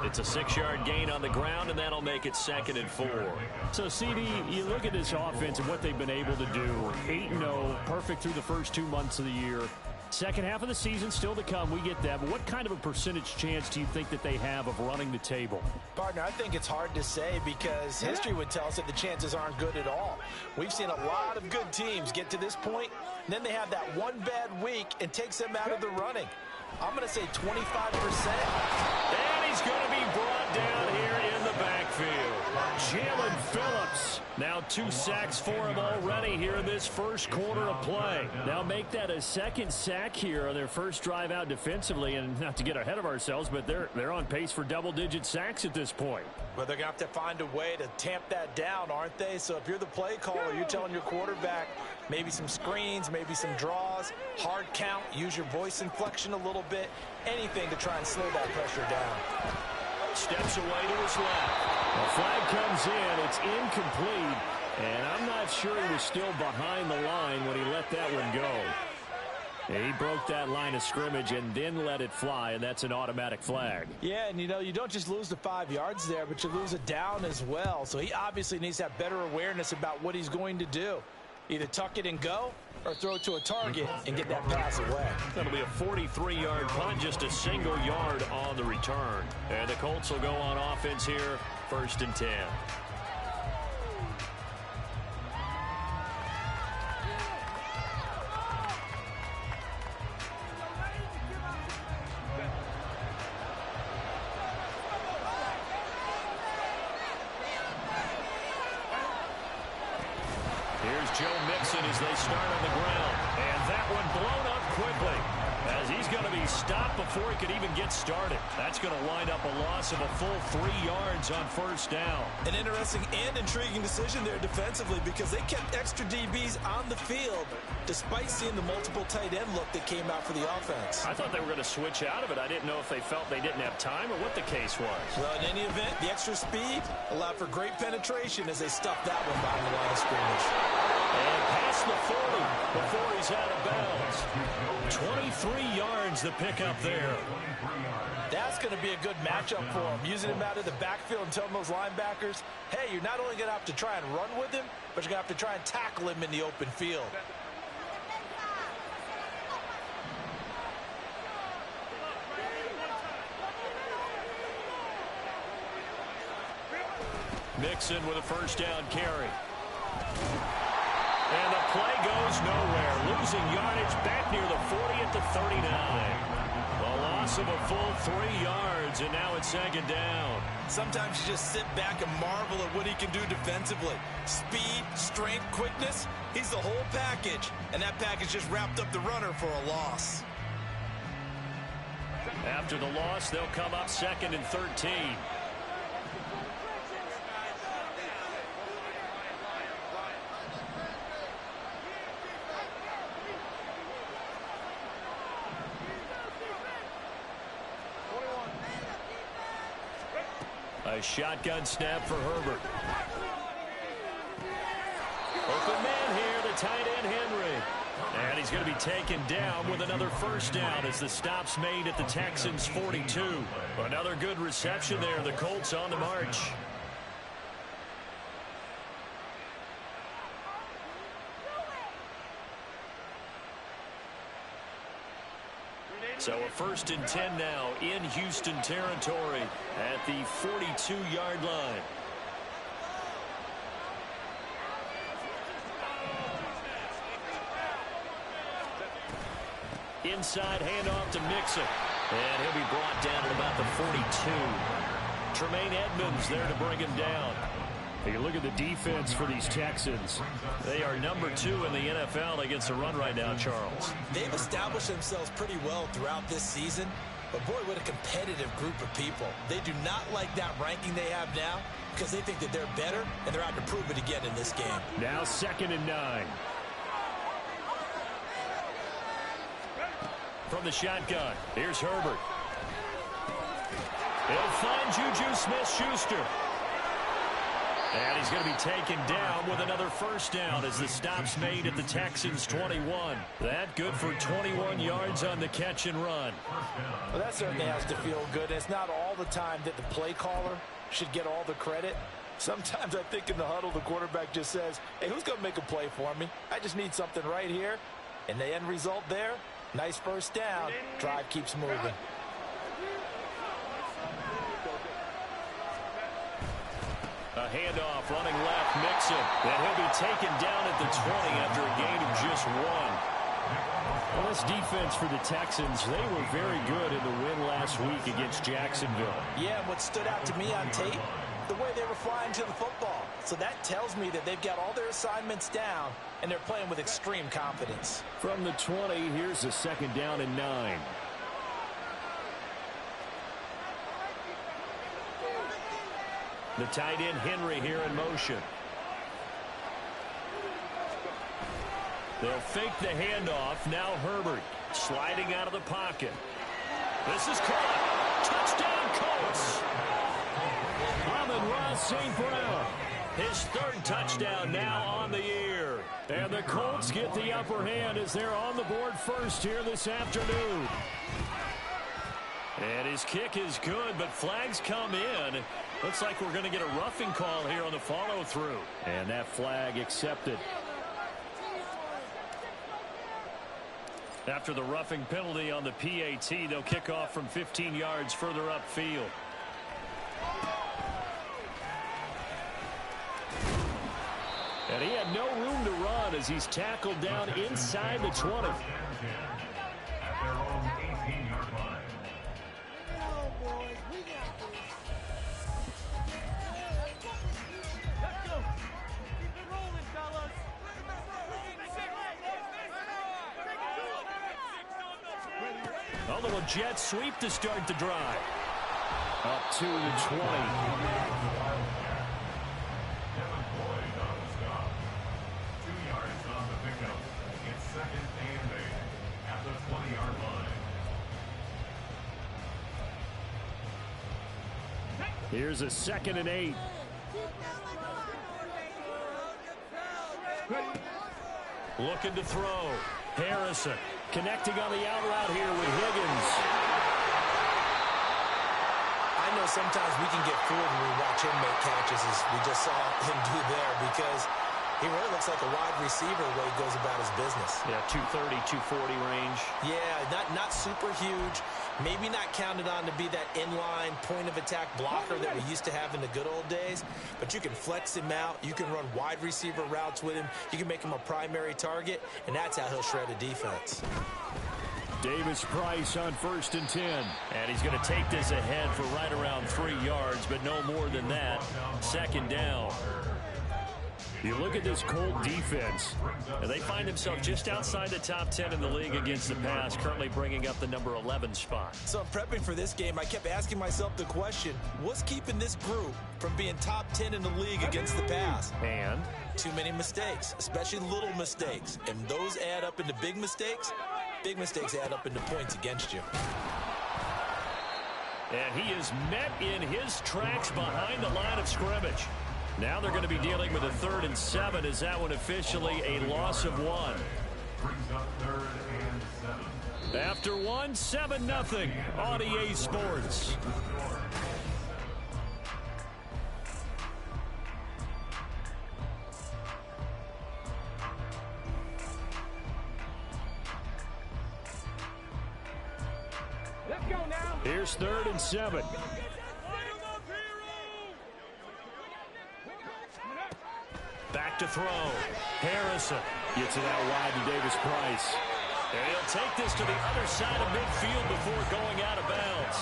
It's a 6-yard gain on the ground, and that'll make it 2nd and 4. So, CD, you look at this offense and what they've been able to do. 8-0, perfect through the first 2 months of the year. Second half of the season still to come. We get that. But what kind of a percentage chance do you think that they have of running the table? Partner, I think it's hard to say, because history would tell us that the chances aren't good at all. We've seen a lot of good teams get to this point, and then they have that one bad week and takes them out of the running. I'm going to say 25%. And he's going to be brought down here in the backfield. Jalen Phillips Now 2 sacks for him already here in this first quarter of play. Now make that a second sack here on their first drive out defensively. And not to get ahead of ourselves, but they're on pace for double-digit sacks at this point. Well, they're going to have to find a way to tamp that down, aren't they? So if you're the play caller, you're telling your quarterback maybe some screens, maybe some draws, hard count, use your voice inflection a little bit, anything to try and slow that pressure down. Steps away to his left. The flag comes in. It's incomplete. And I'm not sure he was still behind the line when he let that one go. And he broke that line of scrimmage and then let it fly, and that's an automatic flag. Yeah, and you don't just lose the 5 yards there, but you lose it down as well. So he obviously needs to have better awareness about what he's going to do. Either tuck it and go or throw it to a target and get that pass away. That'll be a 43-yard punt, just a single yard on the return. And the Colts will go on offense here, 1st and 10. Joe Mixon as they start on the ground. And that one blown up quickly as he's going to be stopped before he could even get started. That's going to wind up a loss of a full 3 yards on 1st down. An interesting and intriguing decision there defensively because they kept extra DBs on the field despite seeing the multiple tight end look that came out for the offense. I thought they were going to switch out of it. I didn't know if they felt they didn't have time or what the case was. Well, in any event, the extra speed allowed for great penetration as they stuffed that one behind the line of scrimmage. And past the 40 before he's out of bounds. 23 yards the pickup there. That's going to be a good matchup for him. Using him out of the backfield and telling those linebackers, hey, you're not only going to have to try and run with him, but you're going to have to try and tackle him in the open field. Mixon with a 1st down carry. And the play goes nowhere. Losing yardage back near the 40 at the 39. A loss of a full 3 yards, and now it's 2nd down. Sometimes you just sit back and marvel at what he can do defensively. Speed, strength, quickness, he's the whole package. And that package just wrapped up the runner for a loss. After the loss, they'll come up 2nd and 13. A shotgun snap for Herbert. Open man here, the tight end Henry. And he's going to be taken down with another 1st down as the stop's made at the Texans' 42. Another good reception there. The Colts on the march. So a 1st and 10 now in Houston territory at the 42-yard line. Inside handoff to Mixon. And he'll be brought down at about the 42. Tremaine Edmonds there to bring him down. You look at the defense for these Texans. They are number 2 in the NFL against the run right now, Charles. They've established themselves pretty well throughout this season. But, boy, what a competitive group of people. They do not like that ranking they have now because they think that they're better, and they're out to prove it again in this game. Now 2nd and 9. From the shotgun, here's Herbert. He'll find Juju Smith-Schuster. And he's going to be taken down with another 1st down as the stop's made at the Texans' 21. That good for 21 yards on the catch and run. Well, that certainly has to feel good. It's not all the time that the play caller should get all the credit. Sometimes I think in the huddle, the quarterback just says, hey, who's going to make a play for me? I just need something right here. And the end result there, nice 1st down. Drive keeps moving. A handoff running left, Mixon. And he'll be taken down at the 20 after a gain of just 1. Well, this defense for the Texans, they were very good in the win last week against Jacksonville. Yeah, what stood out to me on tape, the way they were flying to the football. So that tells me that they've got all their assignments down, and they're playing with extreme confidence. From the 20, here's a 2nd down and 9. The tight end Henry here in motion. They'll fake the handoff. Now Herbert sliding out of the pocket. This is caught. Touchdown Colts. Amon-Ra St. Brown. His 3rd touchdown now on the year. And the Colts get the upper hand as they're on the board first here this afternoon. And his kick is good, but flags come in. Looks like we're going to get a roughing call here on the follow-through. And that flag accepted. After the roughing penalty on the PAT, they'll kick off from 15 yards further upfield. And he had no room to run as he's tackled down inside the 20. At their own 18-yard line. Let's go. Keep it rolling, fellas. A little jet sweep to start the drive. Up to the 20. Here's a 2nd and 8. Looking to throw. Harrison connecting on the out route here with Higgins. I know sometimes we can get fooled when we watch him make catches, as we just saw him do there, because he really looks like a wide receiver the way he goes about his business. Yeah, 230, 240 range. Yeah, not super huge. Maybe not counted on to be that inline point-of-attack blocker that we used to have in the good old days. But you can flex him out. You can run wide receiver routes with him. You can make him a primary target, and that's how he'll shred a defense. Davis Price on 1st and 10. And he's going to take this ahead for right around 3 yards, but no more than that. 2nd down. You look at this Colt defense, and they find themselves just outside the top 10 in the league against the pass, currently bringing up the number 11 spot. So in prepping for this game, I kept asking myself the question, what's keeping this group from being top 10 in the league against the pass? And too many mistakes, especially little mistakes. And those add up into big mistakes. Big mistakes add up into points against you. And he is met in his tracks behind the line of scrimmage. Now they're going to be dealing with a 3rd and 7. Is that one officially a loss of 1? Brings up 3rd and 7. After 1, 7-0 on EA Sports. Let's go now. Here's 3rd and 7. Back to throw. Harrison gets it out wide to Davis Price. And he'll take this to the other side of midfield before going out of bounds.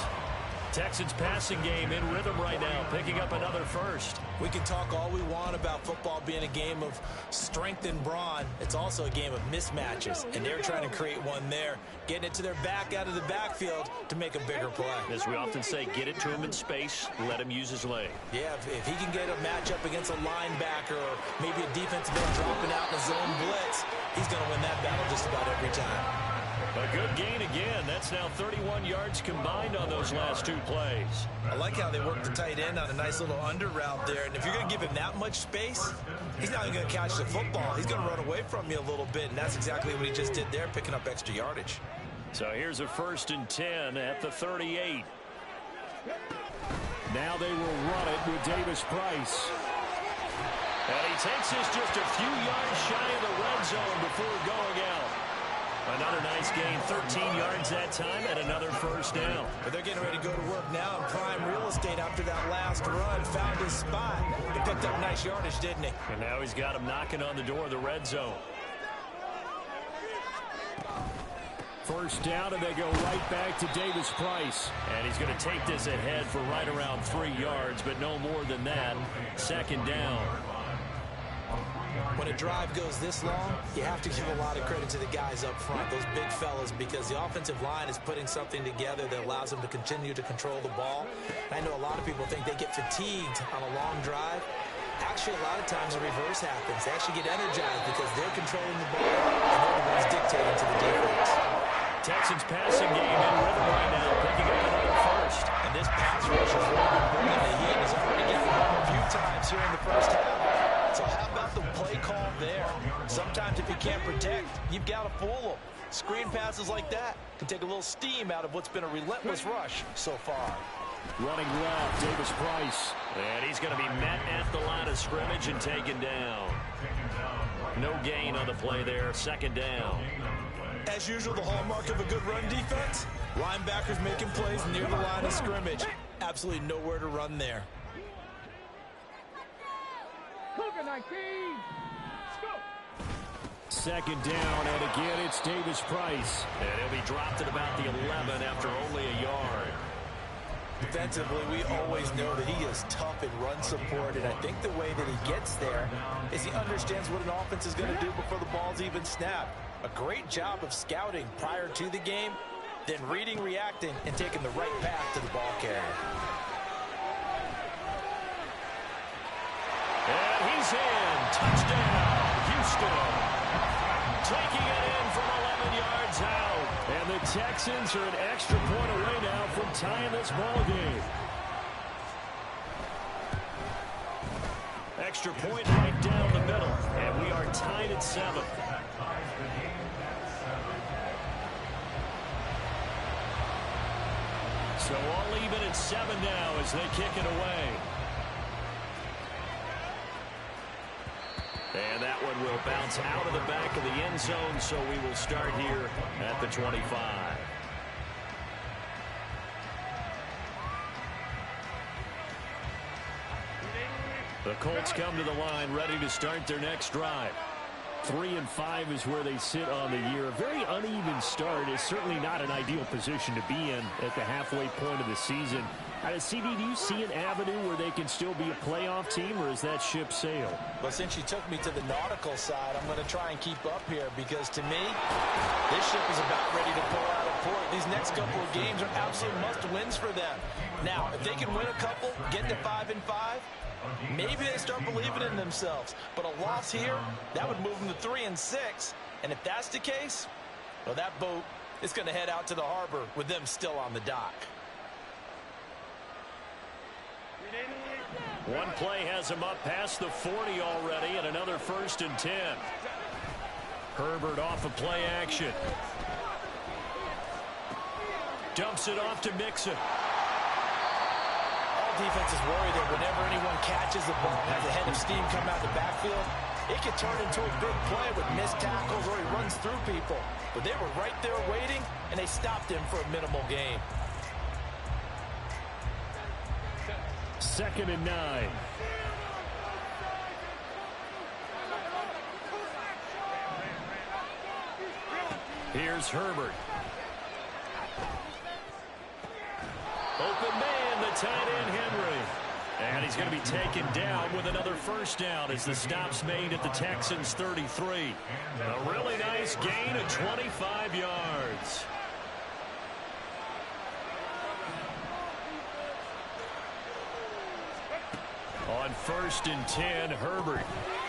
Texans passing game in rhythm right now, picking up another first. We can talk all we want about football being a game of strength and brawn. It's also a game of mismatches, and they're trying to create one there, getting it to their back out of the backfield to make a bigger play. As we often say, get it to him in space, let him use his leg. Yeah, if he can get a matchup against a linebacker or maybe a defensive end dropping out in a zone blitz, he's going to win that battle just about every time. A good gain again. That's now 31 yards combined on those last 2 plays. I like how they work the tight end on a nice little under route there. And if you're going to give him that much space, he's not even going to catch the football. He's going to run away from you a little bit, and that's exactly what he just did there, picking up extra yardage. So here's a 1st and 10 at the 38. Now they will run it with Davis Price. And he takes this just a few yards shy of the red zone before going out. Another nice gain, 13 yards that time, and another first down. But they're getting ready to go to work now in prime real estate after that last run. Found his spot. He picked up nice yardage, didn't he? And now he's got him knocking on the door of the red zone. First down, and they go right back to Davis-Price. And he's going to take this ahead for right around 3 yards, but no more than that. Second down. When a drive goes this long, you have to give a lot of credit to the guys up front, those big fellas, because the offensive line is putting something together that allows them to continue to control the ball. And I know a lot of people think they get fatigued on a long drive. Actually, a lot of times the reverse happens. They actually get energized because they're controlling the ball and they're the ones dictating to the defense. Texans passing game in rhythm right now, picking up another first. And this pass rush is really bringing the heat. He's already getting run a few times here in the first half. So how about the play call there? Sometimes if you can't protect, you've got to fool them. Screen passes like that can take a little steam out of what's been a relentless rush so far. Running left, Davis-Price. And he's going to be met at the line of scrimmage and taken down. No gain on the play there. Second down. As usual, the hallmark of a good run defense, linebackers making plays near the line of scrimmage. Absolutely nowhere to run there. Cougar 19. Let's go. Second down, and again it's Davis-Price. And he'll be dropped at about the 11 after only a yard. Defensively, we always know that he is tough in run support, and I think the way that he gets there is he understands what an offense is going to do before the ball's even snapped. A great job of scouting prior to the game, then reading, reacting, and taking the right path to the ball carrier. And he's in. Touchdown, Houston. Taking it in from 11 yards out. And the Texans are an extra point away now from tying this ball game. Extra point right down the middle. And we are tied at 7. So all even at 7 now as they kick it away. And that one will bounce out of the back of the end zone, so we will start here at the 25. The Colts come to the line ready to start their next drive. 3-5 is where they sit on the year. A very uneven start is certainly not an ideal position to be in at the halfway point of the season. CD, do you see an avenue where they can still be a playoff team, or is that ship sailed? Well, since you took me to the nautical side, I'm going to try and keep up here because, to me, this ship is about ready to pull out of port. These next couple of games are absolute must-wins for them. Now, if they can win a couple, get to 5-5, maybe they start believing in themselves. But a loss here, that would move them to 3-6. And if that's the case, well, that boat is going to head out to the harbor with them still on the dock. One play has him up past the 40 already, and another 1st and 10. Herbert off of play action. Dumps it off to Mixon. All defenses worry that whenever anyone catches the ball and has a head of steam come out the backfield, it can turn into a big play with missed tackles or he runs through people. But they were right there waiting, and they stopped him for a minimal gain. 2nd and 9. Here's Herbert. Open man, the tight end Henry. And he's going to be taken down with another 1st down as the stop's made at the Texans' 33. A really nice gain of 25 yards. On 1st and 10, Herbert.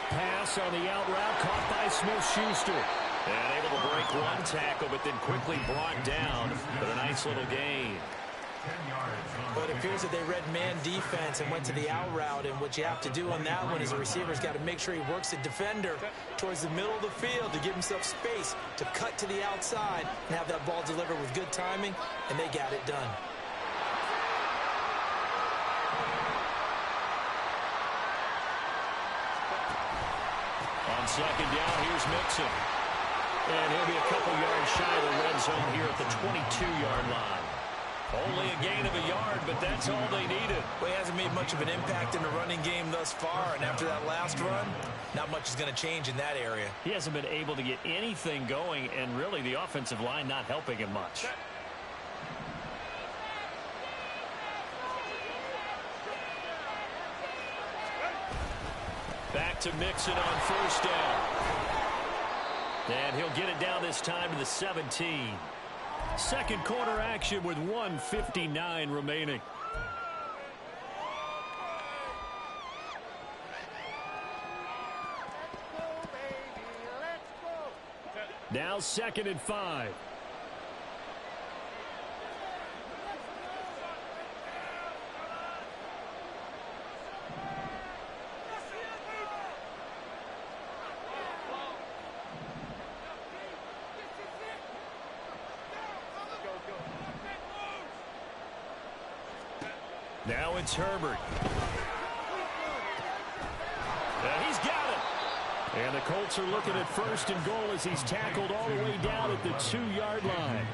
Pass on the out route, caught by Smith-Schuster. And able to break one tackle, but then quickly brought down. But a nice little gain. But it appears that they read man defense and went to the out route. And what you have to do on that one is the receiver's got to make sure he works the defender towards the middle of the field to give himself space to cut to the outside and have that ball delivered with good timing. And they got it done. On 2nd down, here's Mixon. And he'll be a couple yards shy of the red zone here at the 22-yard line. Only a gain of a yard, but that's all they needed. Well, he hasn't made much of an impact in the running game thus far, and after that last run, not much is going to change in that area. He hasn't been able to get anything going, and really the offensive line not helping him much. Back to Mixon on first down. And he'll get it down this time to the 17. Second quarter action with 1:59 remaining. Now 2nd and 5. Now it's Herbert. And he's got it. And the Colts are looking at 1st and goal as he's tackled all the way down at the 2-yard line.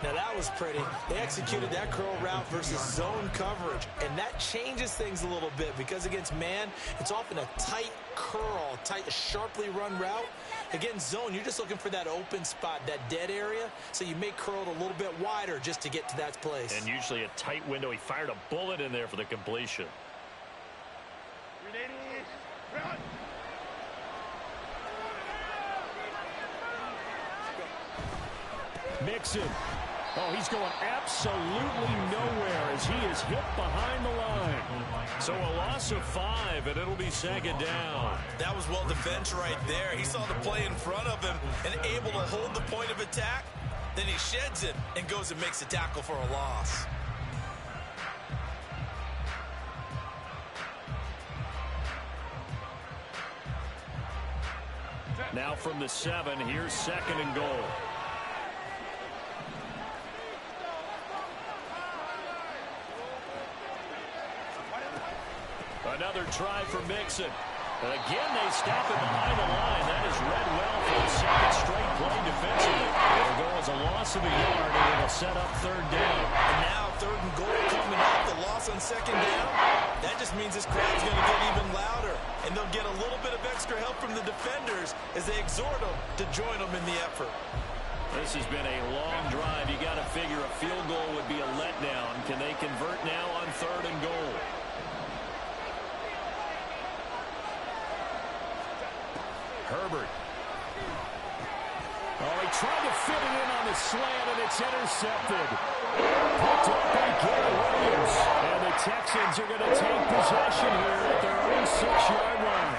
Now that was pretty. They executed that curl route versus zone coverage, and that changes things a little bit because against man, it's often a tight curl, tight, sharply run route. Against zone, you're just looking for that open spot, that dead area, so you may curl it a little bit wider just to get to that place. And usually a tight window. He fired a bullet in there for the completion. Mixon. Oh, he's going absolutely nowhere as he is hit behind the line. So a loss of 5, and it'll be 2nd down. That was well defense right there. He saw the play in front of him and able to hold the point of attack. Then he sheds it and goes and makes a tackle for a loss. Now from the 7, here's 2nd and goal. Another try for Mixon. And again, they stop it behind the line. That is read well for the 2nd straight play defensively. It'll go as a loss of a yard, and it'll set up 3rd down. And now 3rd and goal coming up. The loss on 2nd down. That just means this crowd's going to get even louder. And they'll get a little bit of extra help from the defenders as they exhort them to join them in the effort. This has been a long drive. You got to figure a field goal would be a letdown. Can they convert now on 3rd and goal? Herbert. Oh, he tried to fit it in on the slant, and it's intercepted. Picked up by Gary Williams. And the Texans are going to take possession here at their own 6-yard line.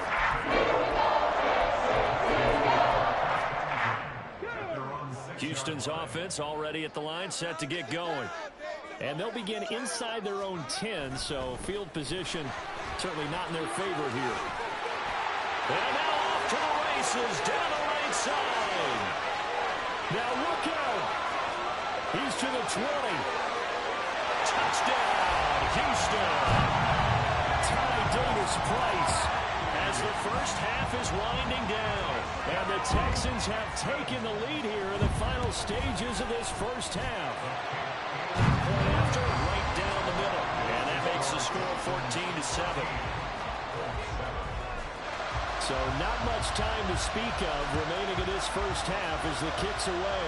Houston's offense already at the line, set to get going. And they'll begin inside their own 10, so field position certainly not in their favor here. And now off to the races down the right side. Now look out. He's to the 20. Touchdown, Houston. Ty Davis-Price as the first half is winding down. And the Texans have taken the lead here in the final stages of this first half. Point after, right down the middle. And that makes the score 14-7. So not much time to speak of remaining in this first half as the kick's away.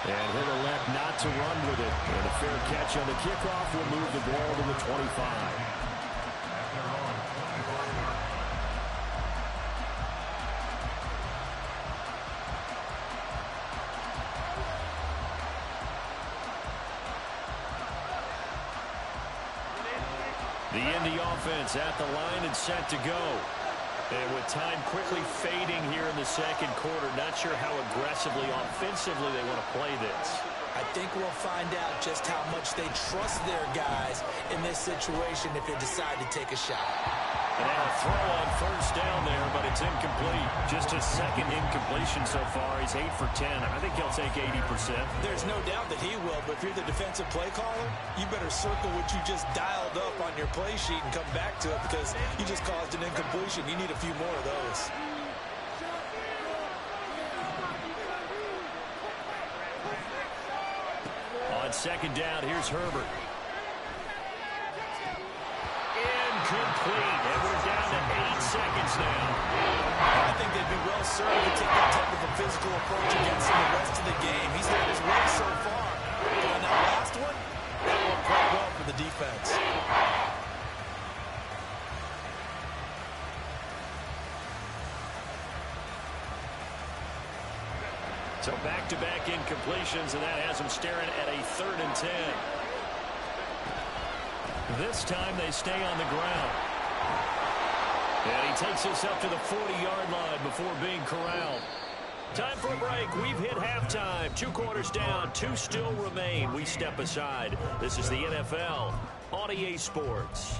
And he'll elect not to run with it. And a fair catch on the kickoff will move the ball to the 25. The Indy offense at the line and set to go. And with time quickly fading here in the second quarter, not sure how aggressively, offensively they want to play this. I think we'll find out just how much they trust their guys in this situation if they decide to take a shot. And a throw on first down there, but it's incomplete. Just his 2nd incompletion so far. He's 8 for 10. I think he'll take 80%. There's no doubt that he will, but if you're the defensive play caller, you better circle what you just dialed up on your play sheet and come back to it because you just caused an incompletion. You need a few more of those. On on second down, here's Herbert. Incomplete. And we're down to 8 seconds now. I think they'd be well served to take that type of a physical approach against him the rest of the game. He's had his way so far. But on that last one, that worked quite well for the defense. So back-to-back incompletions, and that has them staring at a 3rd and 10. This time they stay on the ground. And he takes us up to the 40-yard line before being corralled. Time for a break. We've hit halftime. 2 quarters down. 2 still remain. We step aside. This is the NFL on EA Sports.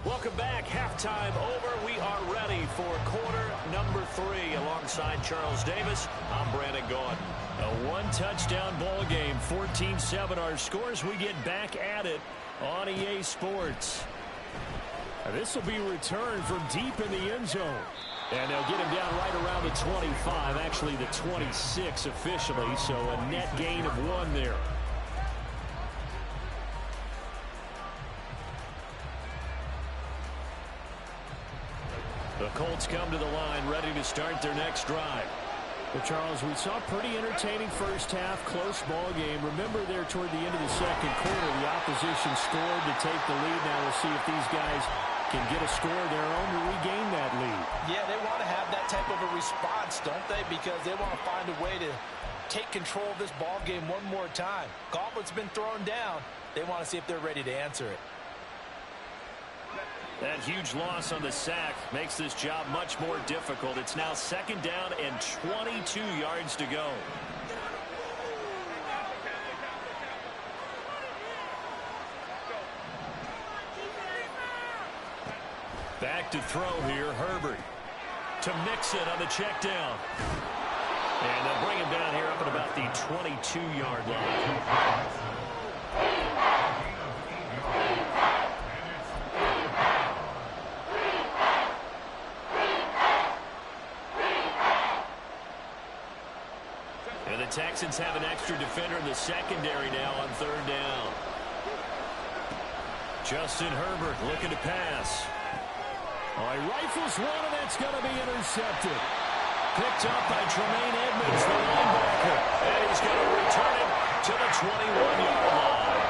Welcome back. Halftime over. We are ready for quarter number 3. Alongside Charles Davis, I'm Brandon Gaudin. A 1-touchdown ball game, 14-7 our scores. We get back at it on EA Sports. This will be returned from deep in the end zone. And they'll get him down right around the 25, actually the 26 officially, so a net gain of 1 there. The Colts come to the line, ready to start their next drive. Well, Charles, we saw a pretty entertaining first half, close ball game. Remember there toward the end of the second quarter, the opposition scored to take the lead. Now we'll see if these guys can get a score of their own to regain that lead. Yeah, they want to have that type of a response, don't they? Because they want to find a way to take control of this ball game one more time. Gauntlet's been thrown down. They want to see if they're ready to answer it. That huge loss on the sack makes this job much more difficult. It's now 2nd down and 22 yards to go. Back to throw here, Herbert. To Mixon on the check down. And they'll bring him down here up at about the 22-yard line. And the Texans have an extra defender in the secondary now on 3rd down. Justin Herbert looking to pass. Oh, he rifles one, and it's going to be intercepted. Picked up by Tremaine Edmonds, the linebacker. And he's going to return it to the 21-yard line.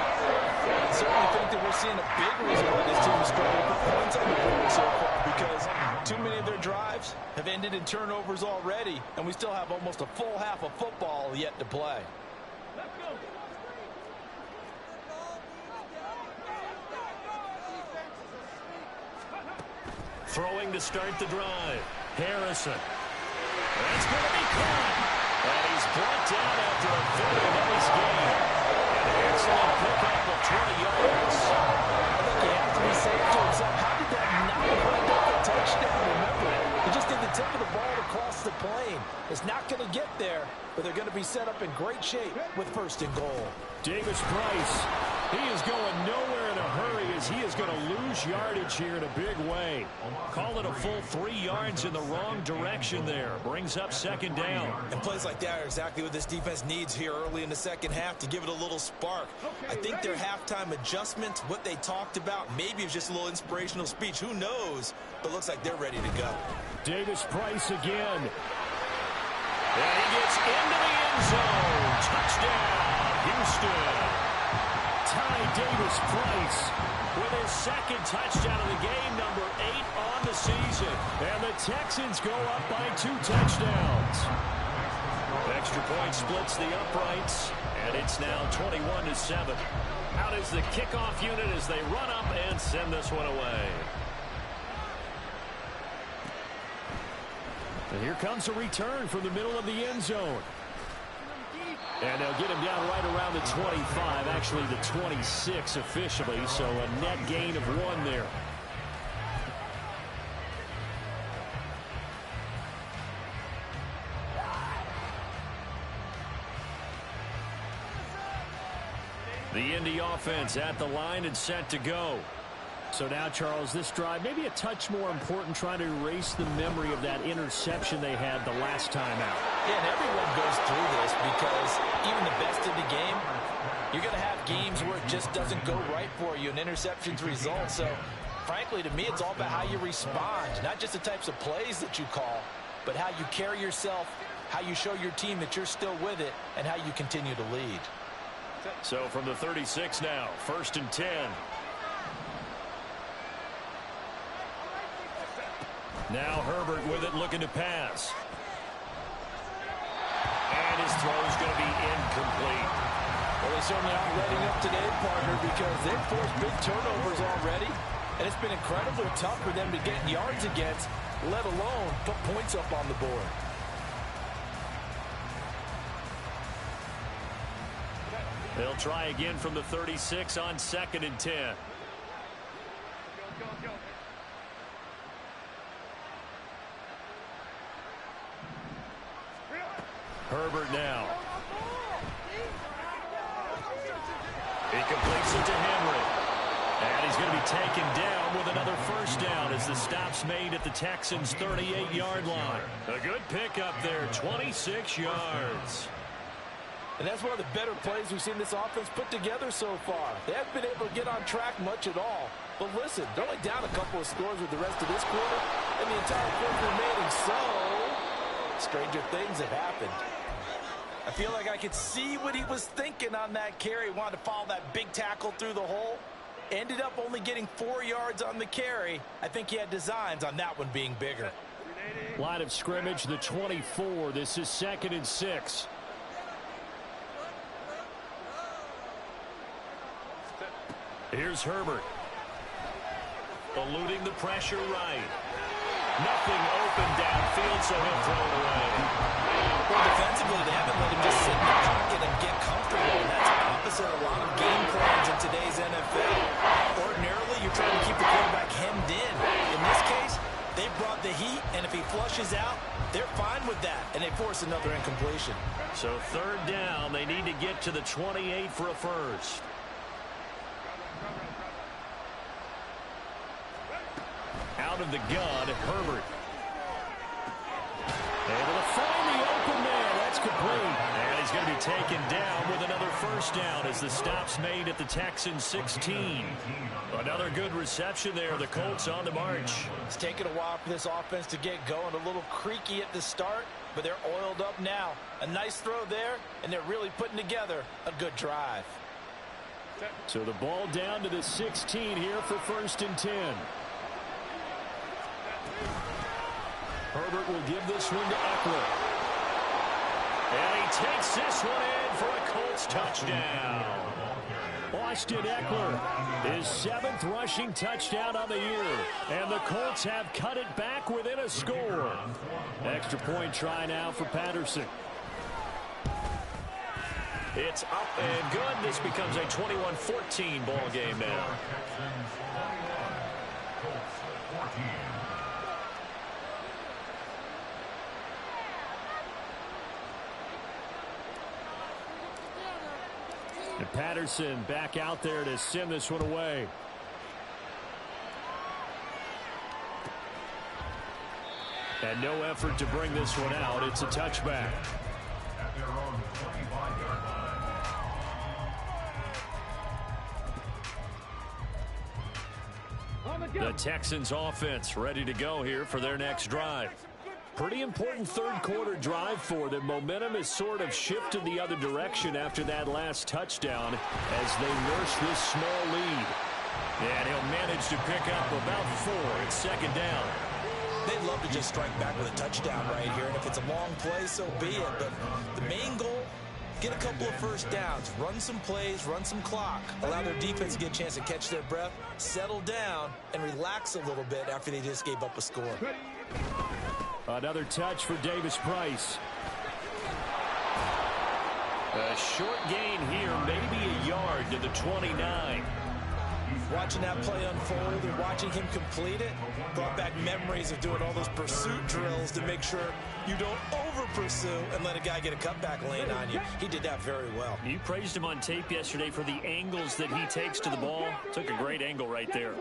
I certainly think that we're seeing a big reason why this team is struggling to put points on the board so far, because too many of their drives have ended in turnovers already, and we still have almost a full half of football yet to play. Throwing to start the drive. Harrison. That's going to be caught. And he's brought down after a very nice game. An excellent pickup of 20 yards. I think you have to be saying to himself, how did that not wind up a touchdown? Remember, he just did the tip of the ball across the plane. It's not going to get there, but they're going to be set up in great shape with 1st and goal. Davis Price, he is going nowhere in a hurry as he is going to lose yardage here in a big way. Call it a full 3 yards in the wrong direction there. Brings up 2nd down. And plays like that are exactly what this defense needs here early in the second half to give it a little spark. I think their halftime adjustment, what they talked about, maybe it was just a little inspirational speech. Who knows? But looks like they're ready to go. Davis Price again. And he gets into the end zone. Touchdown, Houston. Ty Davis Price with his 2nd touchdown of the game, number 8 on the season. And the Texans go up by 2 touchdowns. Extra point splits the uprights, and it's now 21-7. Out is the kickoff unit as they run up and send this one away. And here comes a return from the middle of the end zone. And they'll get him down right around the 25, actually the 26 officially, so a net gain of 1 there. The Indy offense at the line and set to go. So now, Charles, this drive maybe a touch more important, trying to erase the memory of that interception they had the last time out. Yeah, and everyone goes through this because even the best in the game, you're going to have games where it just doesn't go right for you, and interceptions result. So, frankly, to me, it's all about how you respond, not just the types of plays that you call, but how you carry yourself, how you show your team that you're still with it, and how you continue to lead. So from the 36 now, 1st and 10. Now Herbert with it, looking to pass. And his throw is going to be incomplete. Well, they certainly aren't letting up today, partner, because they've forced big turnovers already, and it's been incredibly tough for them to get yards against, let alone put points up on the board. They'll try again from the 36 on 2nd and 10. Herbert now. He completes it to Henry. And he's going to be taken down with another first down as the stop's made at the Texans' 38-yard line. A good pickup there, 26 yards. And that's one of the better plays we've seen this offense put together so far. They haven't been able to get on track much at all. But listen, they're only down a couple of scores with the rest of this quarter, and the entire quarter remaining, so stranger things have happened. I feel like I could see what he was thinking on that carry. He wanted to follow that big tackle through the hole. Ended up only getting 4 yards on the carry. I think he had designs on that one being bigger. Line of scrimmage, the 24. This is 2nd and 6. Here's Herbert. Eluding the pressure right. Nothing open downfield, so he'll throw it away. Well, defensively, they haven't let him just sit in the pocket and get comfortable. And that's opposite a lot of game plans in today's NFL. Ordinarily, you're trying to keep the quarterback hemmed in. In this case, they brought the heat, and if he flushes out, they're fine with that, and they force another incompletion. So 3rd down, they need to get to the 28 for a first. Out of the gun, Herbert. Able to find the open man. That's complete. And he's going to be taken down with another first down as the stop's made at the Texans' 16. Another good reception there. The Colts on the march. It's taken a while for this offense to get going. A little creaky at the start, but they're oiled up now. A nice throw there, and they're really putting together a good drive. So the ball down to the 16 here for 1st and 10. Herbert will give this one to Eckler. And he takes this one in for a Colts touchdown. Austin Eckler, his 7th rushing touchdown on the year. And the Colts have cut it back within a score. Extra point try now for Patterson. It's up and good. This becomes a 21-14 ball game now. And Patterson back out there to send this one away. And no effort to bring this one out. It's a touchback. At their own 25-yard line. The Texans offense ready to go here for their next drive. Pretty important 3rd quarter drive for them. Momentum has sort of shifted the other direction after that last touchdown as they nurse this small lead. And he'll manage to pick up about 4 at 2nd down. They'd love to just strike back with a touchdown right here, and if it's a long play, so be it. But the main goal, get a couple of first downs, run some plays, run some clock, allow their defense to get a chance to catch their breath, settle down, and relax a little bit after they just gave up a score. Another touch for Davis-Price. A short gain here, maybe a yard to the 29. watching that play unfold and watching him complete it brought back memories of doing all those pursuit drills to make sure you don't over-pursue and let a guy get a cutback lane on you. He did that very well. You praised him on tape yesterday for the angles that he takes to the ball. Took a great angle right there.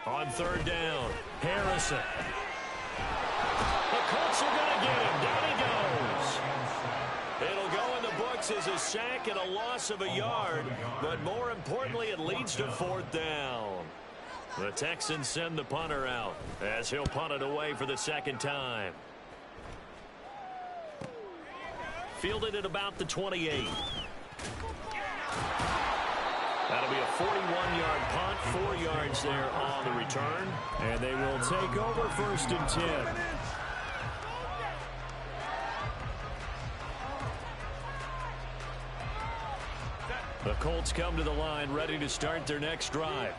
On third down, Harrison. The Colts are going to get him. Down he goes. It'll go in the books as a sack and a loss of a yard, but more importantly, it leads to fourth down. The Texans send the punter out as he'll punt it away for the second time. Fielded at about the 28. That'll be a 41-yard punt, 4 yards there on the return. And they will take over first and 10. The Colts come to the line ready to start their next drive.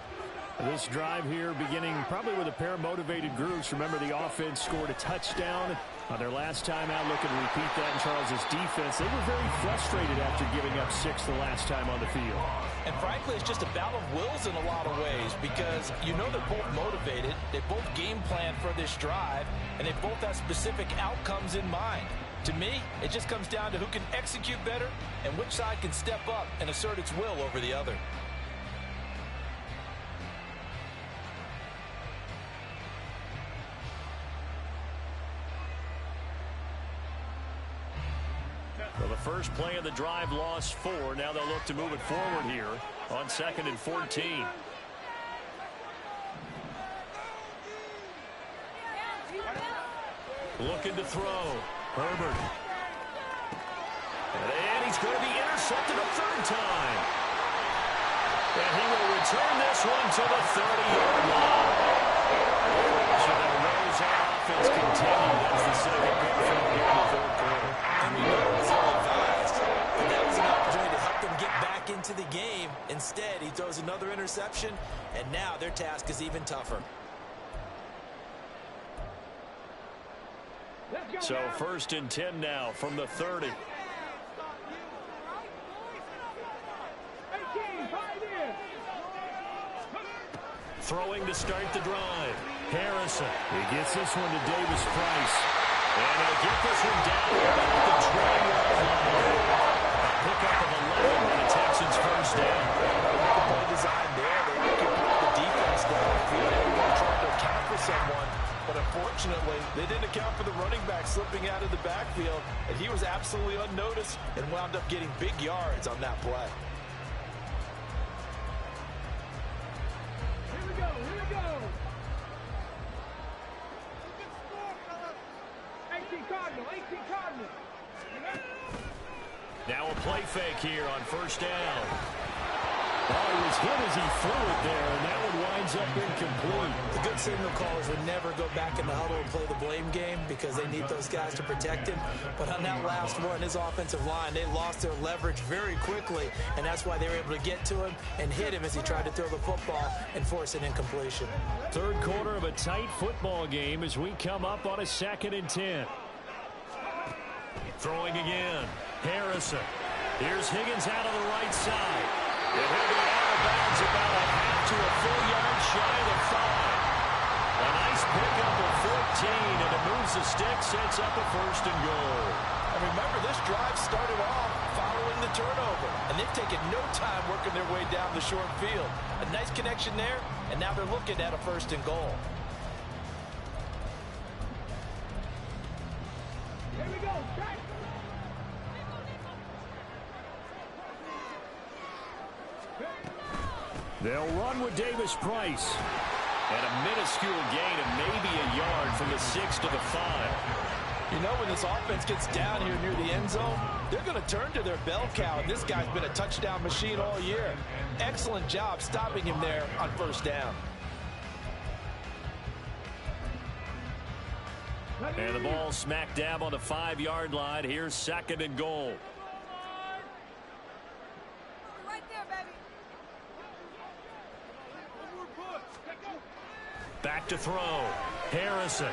This drive here beginning probably with a pair of motivated groups. Remember, the offense scored a touchdown on their last time out. Looking to repeat that in Charles' defense. They were very frustrated after giving up 6 the last time on the field. And frankly, it's just a battle of wills in a lot of ways because you know they're both motivated. They both game plan for this drive, and they both have specific outcomes in mind. To me, it just comes down to who can execute better and which side can step up and assert its will over the other. Well, the first play of the drive lost 4. Now they'll look to move it forward here on 2nd and 14. Looking to throw. Herbert. And he's going to be intercepted a third time. And he will return this one to the 30-yard line. So the Rose offense continue. That's the second pick from here in the third quarter. And we know it's ill-advised, but that was an opportunity to help them get back into the game. Instead, he throws another interception, and now their task is even tougher. So first and 10 now from the 30. Throwing to start the drive. Harrison. He gets this one to Davis Price. And he'll get this one down about the 20-yard line. Pickup of 11 for the Texans first down. The play design there. They can put the defense down. Everyone trying to account for someone. But unfortunately, they didn't account for the running back slipping out of the backfield. And he was absolutely unnoticed and wound up getting big yards on that play. Here we go, here we go. 18 Cardinal. Now a play fake here on first down. Oh, he was hit as he threw it there, and that one winds up incomplete. The good signal callers would never go back in the huddle and play the blame game because they need those guys to protect him. But on that last one, his offensive line, they lost their leverage very quickly, and that's why they were able to get to him and hit him as he tried to throw the football and force an incompletion. Third quarter of a tight football game as we come up on a 2nd and 10. Throwing again. Harrison. Here's Higgins out of the right side. And he'll be out of bounds about a half to a full yard shy of the 5. A nice pickup of 14, and it moves the stick, sets up a first and goal. And remember, this drive started off following the turnover, and they've taken no time working their way down the short field. A nice connection there, and now they're looking at a first and goal. Here we go. They'll run with Davis Price. And a minuscule gain of maybe a yard from the 6 to the 5. You know, when this offense gets down here near the end zone, they're going to turn to their bell cow, and this guy's been a touchdown machine all year. Excellent job stopping him there on first down. And the ball smack dab on the 5-yard line. Here's 2nd and goal. Right there, baby. Back to throw. Harrison.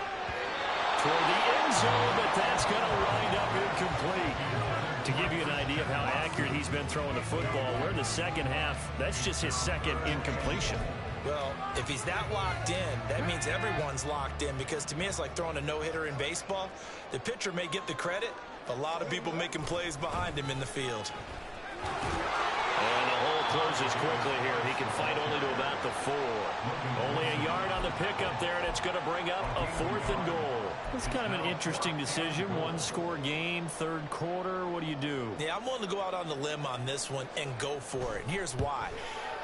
toward the end zone, but that's going to wind up incomplete. To give you an idea of how accurate he's been throwing the football, we're in the second half. That's just his second incompletion. Well, if he's that locked in, that means everyone's locked in, because to me it's like throwing a no-hitter in baseball. The pitcher may get the credit, a lot of people making plays behind him in the field. And the hole closes quickly here. He can fight only to about the 4. Only a yard on the pickup there, and it's going to bring up a 4th and goal. It's kind of an interesting decision. One-score game, third quarter. What do you do? Yeah, I'm willing to go out on the limb on this one and go for it. And here's why.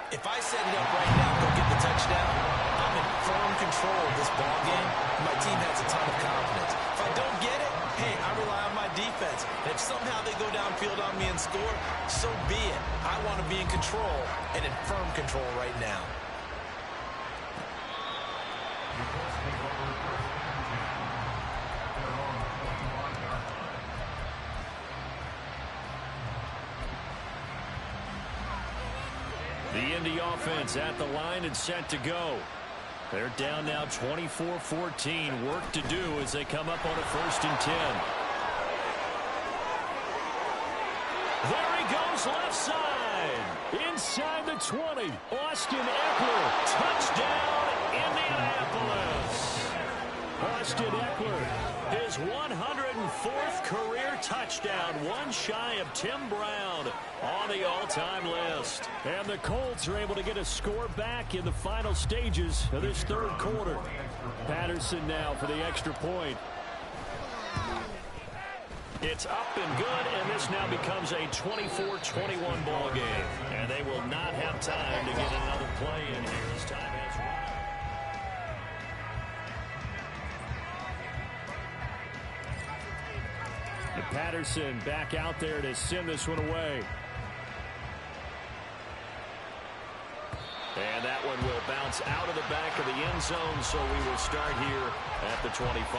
If I set it up right now and go get the touchdown, I'm in firm control of this ball game. My team has a ton of confidence. If I don't get it, hey, I rely on my defense. And if somehow they go downfield on me and score, so be it. I want to be in control and in firm control right now. The Indy offense at the line and set to go. They're down now 24-14. Work to do as they come up on a 1st and 10. There he goes left side. Inside the 20. Austin Eckler. Touchdown, Indianapolis. Austin Eckler, his 104th career touchdown, one shy of Tim Brown on the all-time list. And the Colts are able to get a score back in the final stages of this third quarter. Patterson now for the extra point. It's up and good, and this now becomes a 24-21 ball game. And they will not have time to get another play in here as time has run. Patterson back out there to send this one away. And that one will bounce out of the back of the end zone, so we will start here at the 25.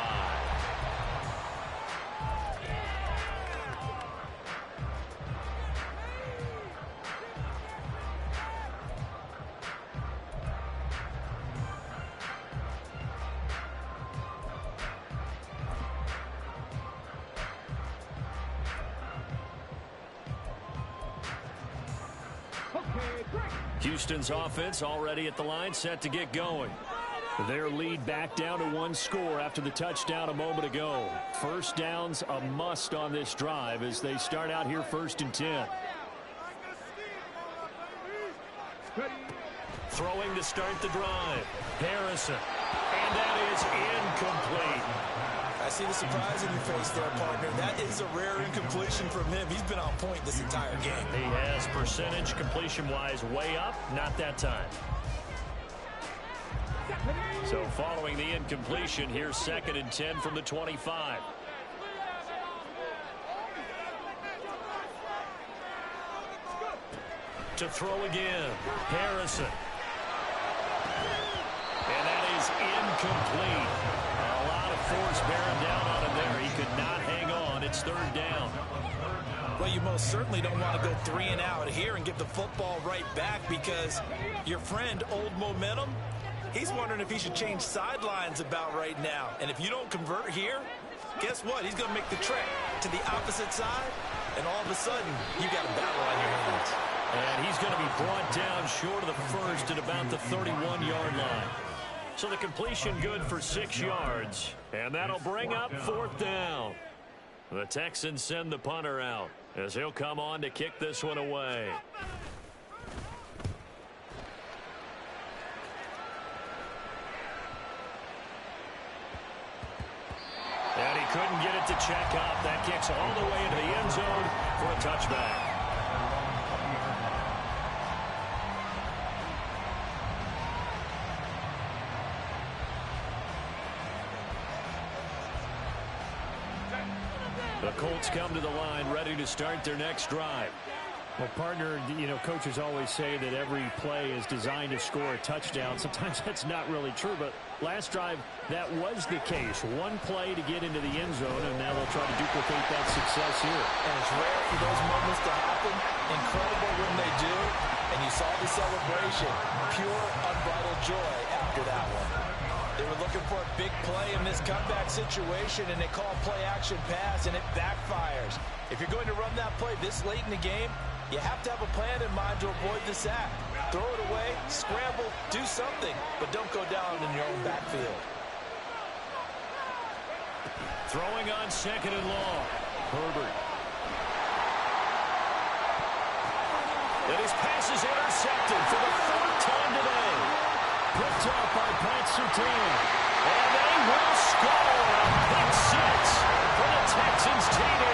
Houston's offense already at the line, set to get going. Their lead back down to 1 score after the touchdown a moment ago. First down's a must on this drive as they start out here 1st and 10. Throwing to start the drive. Harrison. And that is incomplete. I see the surprise in your face there, partner. That is a rare incompletion from him. He's been on point this entire game. He has percentage completion-wise way up. Not that time. So following the incompletion, here's 2nd and 10 from the 25. To throw again. Harrison. And that is incomplete. A lot of force bearing down on him there. He could not hang on. It's 3rd down. Well, you most certainly don't want to go 3 and out here and get the football right back, because your friend, Old Momentum, he's wondering if he should change sidelines about right now. And if you don't convert here, guess what? He's going to make the trek to the opposite side, and all of a sudden, you got a battle on your hands. And he's going to be brought down short of the first at about the 31-yard line. So the completion good for 6 yards. And that'll bring up 4th down. The Texans send the punter out as he'll come on to kick this one away. And he couldn't get it to check up. That kicks all the way into the end zone for a touchback. The Colts come to the line ready to start their next drive. Well, partner, you know, coaches always say that every play is designed to score a touchdown. Sometimes that's not really true, but last drive, that was the case. One play to get into the end zone, and now they'll try to duplicate that success here. And it's rare for those moments to happen. Incredible when they do. And you saw the celebration. Pure, unbridled joy after that one. They were looking for a big play in this comeback situation, and they call play-action pass, and it backfires. If you're going to run that play this late in the game, you have to have a plan in mind to avoid the sack. Throw it away, scramble, do something, but don't go down in your own backfield. Throwing on second and long. Herbert. And his pass is intercepted for the fourth time today. Picked up by Pat Surtain. And they will score a pick six for the Texans TD.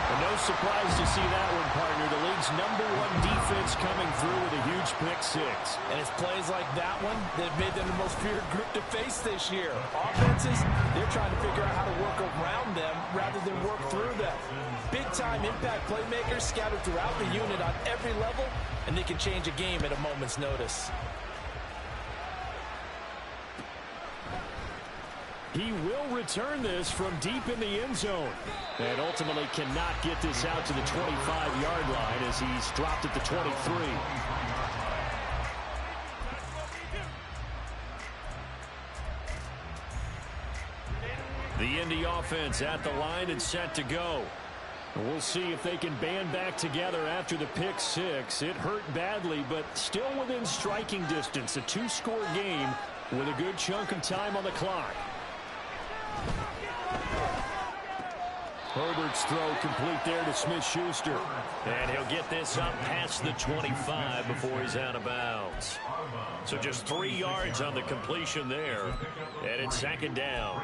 And no surprise to see that one, partner. The league's #1 defense coming through with a huge pick six. And it's plays like that one that have made them the most feared group to face this year. Offenses, they're trying to figure out how to work around them rather than work through them. Big-time impact playmakers scattered throughout the unit on every level, and they can change a game at a moment's notice. He will return this from deep in the end zone. And ultimately cannot get this out to the 25-yard line as he's dropped at the 23. The Indy offense at the line and set to go. We'll see if they can band back together after the pick six. It hurt badly, but still within striking distance. A 2-score game with a good chunk of time on the clock. Herbert's throw complete there to Smith-Schuster. And he'll get this up past the 25 before he's out of bounds. So just 3 yards on the completion there. And it's second down.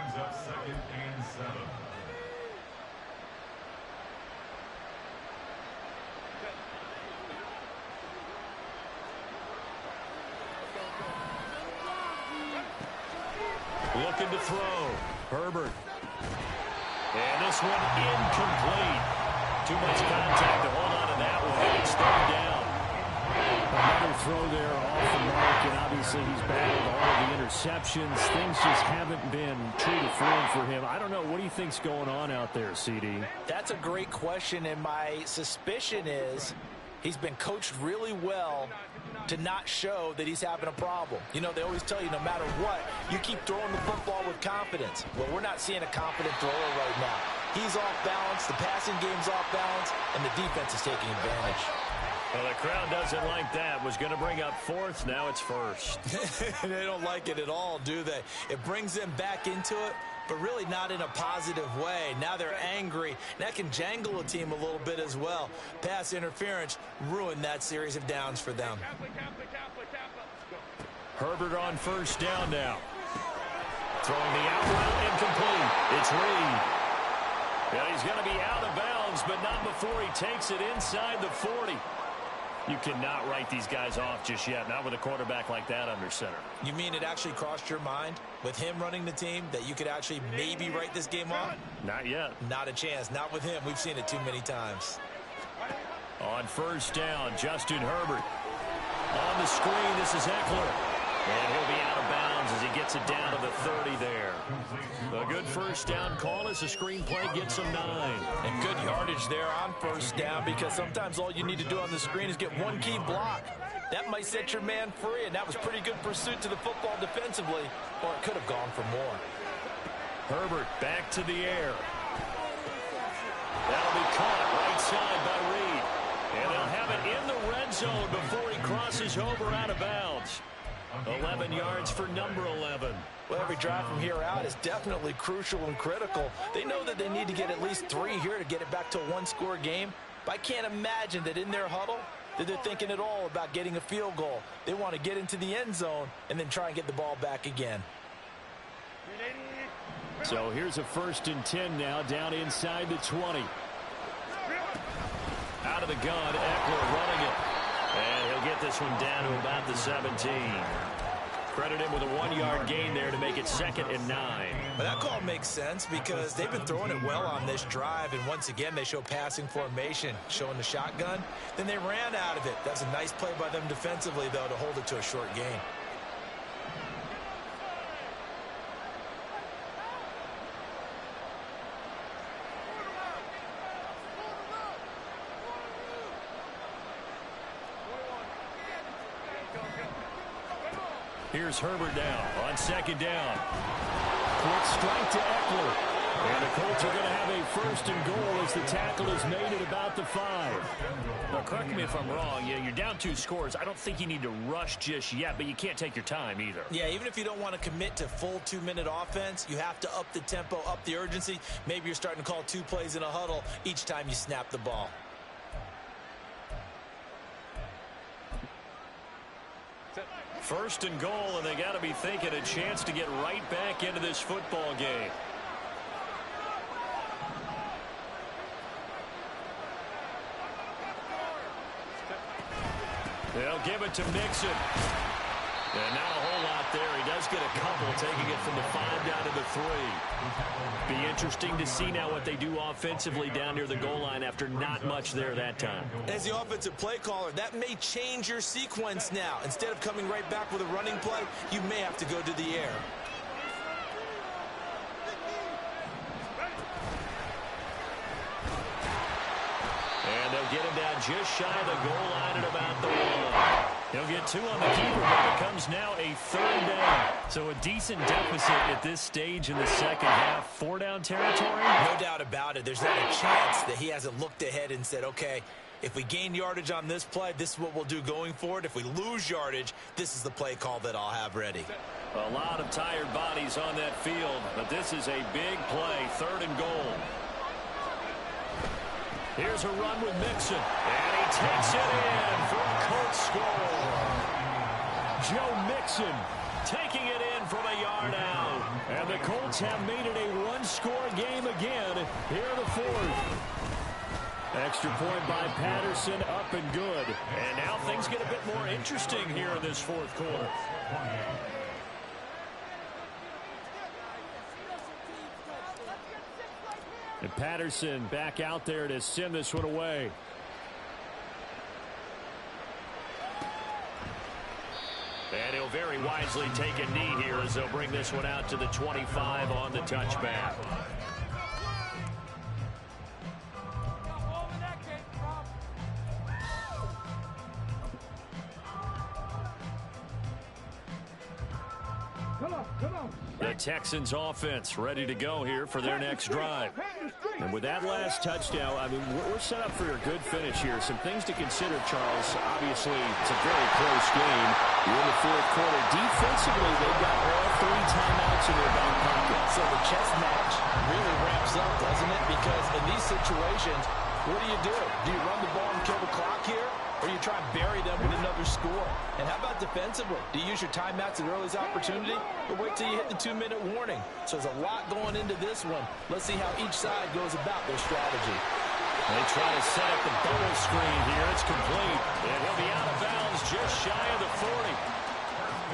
Looking to throw. Herbert. And this one incomplete. Too much contact to hold on to that one. It's third down. Another throw there off the mark, and obviously he's battled all of the interceptions. Things just haven't been true to form for him. I don't know. What do you think's going on out there, CD? That's a great question, and my suspicion is he's been coached really well to not show that he's having a problem. You know, they always tell you no matter what, you keep throwing the football with confidence. Well, we're not seeing a confident thrower right now. He's off balance, the passing game's off balance, and the defense is taking advantage. Well, the crowd doesn't like that. Was going to bring up fourth, now it's first. They don't like it at all, do they? It brings them back into it, but really not in a positive way. Now they're angry. That can jangle a team a little bit as well. Pass interference ruined that series of downs for them. Herbert on first down now. Throwing the out route incomplete. It's Reed. Yeah, he's going to be out of bounds, but not before he takes it inside the 40. You cannot write these guys off just yet, not with a quarterback like that under center. You mean it actually crossed your mind with him running the team that you could actually maybe write this game off? Not yet. Not a chance. Not with him. We've seen it too many times. On first down, Justin Herbert. On the screen, this is Eckler. And he'll be out of bounds as he gets it down to the 30 there. A good first down call as the screenplay gets him 9. And good yardage there on first down, because sometimes all you need to do on the screen is get one key block. That might set your man free, and that was pretty good pursuit to the football defensively, or it could have gone for more. Herbert back to the air. That'll be caught right side by Reed. And they'll have it in the red zone before he crosses over out of bounds. 11 yards for number 11. Well, every drive from here out is definitely crucial and critical. They know that they need to get at least 3 here to get it back to a one-score game. But I can't imagine that in their huddle that they're thinking at all about getting a field goal. They want to get into the end zone and then try and get the ball back again. So here's a 1st and 10 now, down inside the 20. Out of the gun, Eckler running it. And he'll get this one down to about the 17. Credit him with a 1-yard gain there to make it 2nd and 9. Well, that call makes sense because they've been throwing it well on this drive, and once again they show passing formation, showing the shotgun. Then they ran out of it. That's a nice play by them defensively, though, to hold it to a short gain. Here's Herbert now on second down. Quick strike to Eckler. And the Colts are going to have a first and goal as the tackle is made at about the 5. Now, correct me if I'm wrong. Yeah, you're down 2 scores. I don't think you need to rush just yet, but you can't take your time either. Yeah, even if you don't want to commit to full 2-minute offense, you have to up the tempo, up the urgency. Maybe you're starting to call 2 plays in a huddle each time you snap the ball. First and goal, and they got to be thinking a chance to get right back into this football game. They'll give it to Mixon. And not a whole lot there. He does get a couple, taking it from the 5 down to the 3. Be interesting to see now what they do offensively down near the goal line after not much there that time. As the offensive play caller, that may change your sequence now. Instead of coming right back with a running play, you may have to go to the air. And they'll get him down just shy of the goal line at about the 1. He'll get 2 on the keeper, but it becomes now a 3rd down. So a decent deficit at this stage in the second half. 4-down territory? No doubt about it. There's not a chance that he hasn't looked ahead and said, okay, if we gain yardage on this play, this is what we'll do going forward. If we lose yardage, this is the play call that I'll have ready. A lot of tired bodies on that field, but this is a big play. 3rd and goal. Here's a run with Mixon, and he takes it in for a Colts score. Joe Mixon taking it in from a yard out. And the Colts have made it a 1-score game again here in the 4th. Extra point by Patterson, up and good. And now things get a bit more interesting here in this 4th quarter. And Patterson back out there to send this one away. And he'll very wisely take a knee here as they'll bring this one out to the 25 on the touchback. The Texans offense ready to go here for their next drive. And with that last touchdown, I mean, we're set up for a good finish here. Some things to consider, Charles. Obviously, it's a very close game. You're in the 4th quarter. Defensively, they've got all 3 timeouts in their back pocket. So the chess match really ramps up, doesn't it? Because in these situations, what do? Do you run the ball and kill the clock here? Or you try and bury them with another score? And how about defensively? Do you use your timeouts at earliest opportunity? Or wait till you hit the 2-minute warning? So there's a lot going into this one. Let's see how each side goes about their strategy. They try to set up the bubble screen here. It's complete. And he'll be out of bounds just shy of the 40.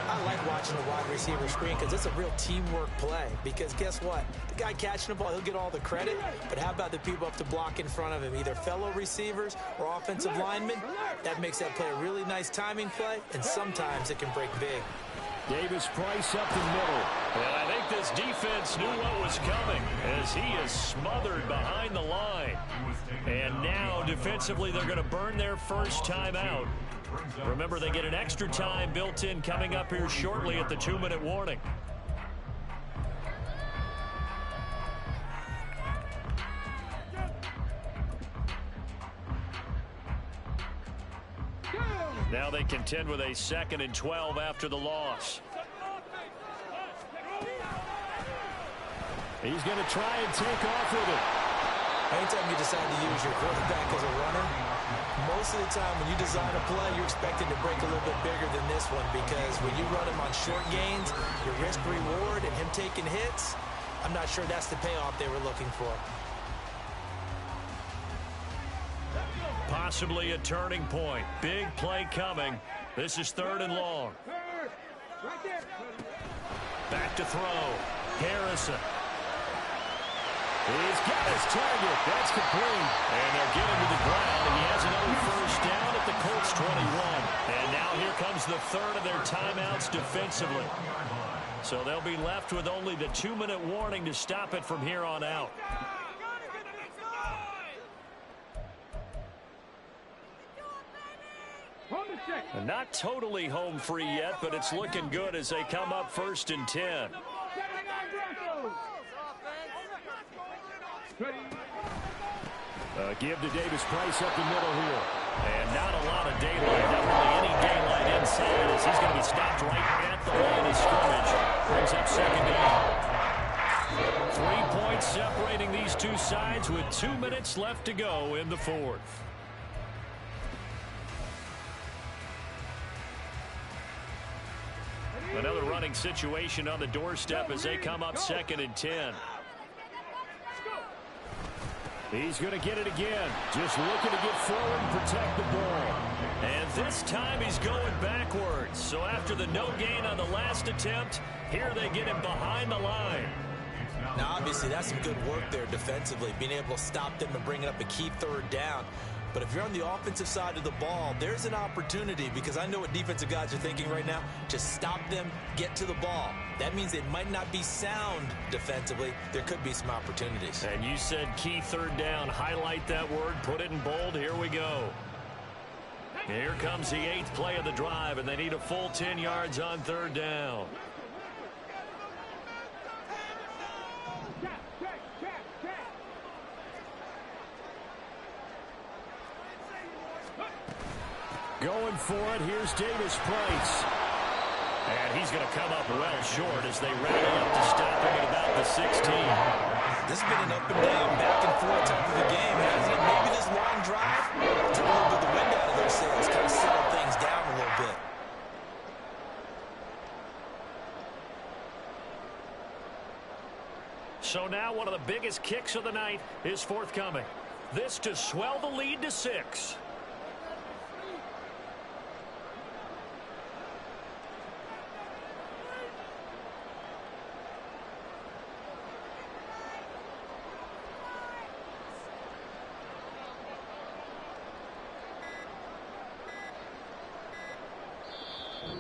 I like watching a wide receiver screen because it's a real teamwork play. Because guess what? The guy catching the ball, he'll get all the credit. But how about the people up to block in front of him? Either fellow receivers or offensive linemen. That makes that play a really nice timing play. And sometimes it can break big. Davis Price up the middle. And I think this defense knew what was coming as he is smothered behind the line. And now defensively they're going to burn their first timeout. Remember, they get an extra time built in coming up here shortly at the 2-minute warning. Now they contend with a 2nd and 12 after the loss. He's going to try and take off with it. Anytime you decide to use your quarterback as a runner, most of the time when you design a play, you're expected to break a little bit bigger than this one because when you run him on short gains, your risk-reward and him taking hits, I'm not sure that's the payoff they were looking for. Possibly a turning point. Big play coming. This is 3rd and long. Back to throw. Harrison. He's got his target. That's complete. And they'll get him to the ground. And he has another first down at the Colts 21. And now here comes the 3rd of their timeouts defensively. So they'll be left with only the 2-minute warning to stop it from here on out. And not totally home free yet, but it's looking good as they come up 1st and 10. Give to Davis Price up the middle here. And not a lot of daylight. Not really any daylight inside as he's going to be stopped right at the line of scrimmage. Brings up 2nd down. 3 points separating these two sides with 2 minutes left to go in the 4th. Another running situation on the doorstep as they come up 2nd and 10. He's going to get it again. Just looking to get forward and protect the ball. And this time he's going backwards. So after the no gain on the last attempt, here they get him behind the line. Now, obviously, that's some good work there defensively, being able to stop them and bringing up a key 3rd down. But if you're on the offensive side of the ball, there's an opportunity, because I know what defensive guys are thinking right now. Just stop them, get to the ball. That means they might not be sound defensively. There could be some opportunities. And you said key 3rd down. Highlight that word. Put it in bold. Here we go. Here comes the 8th play of the drive, and they need a full 10 yards on 3rd down. Going for it, here's Davis Price. And he's going to come up well short as they rally up to stop him at about the 16. This has been an up and down, back and forth type of a game, hasn't it? Maybe this long drive took a little bit of the wind out of their sails, kind of settled things down a little bit. So now one of the biggest kicks of the night is forthcoming. This to swell the lead to 6.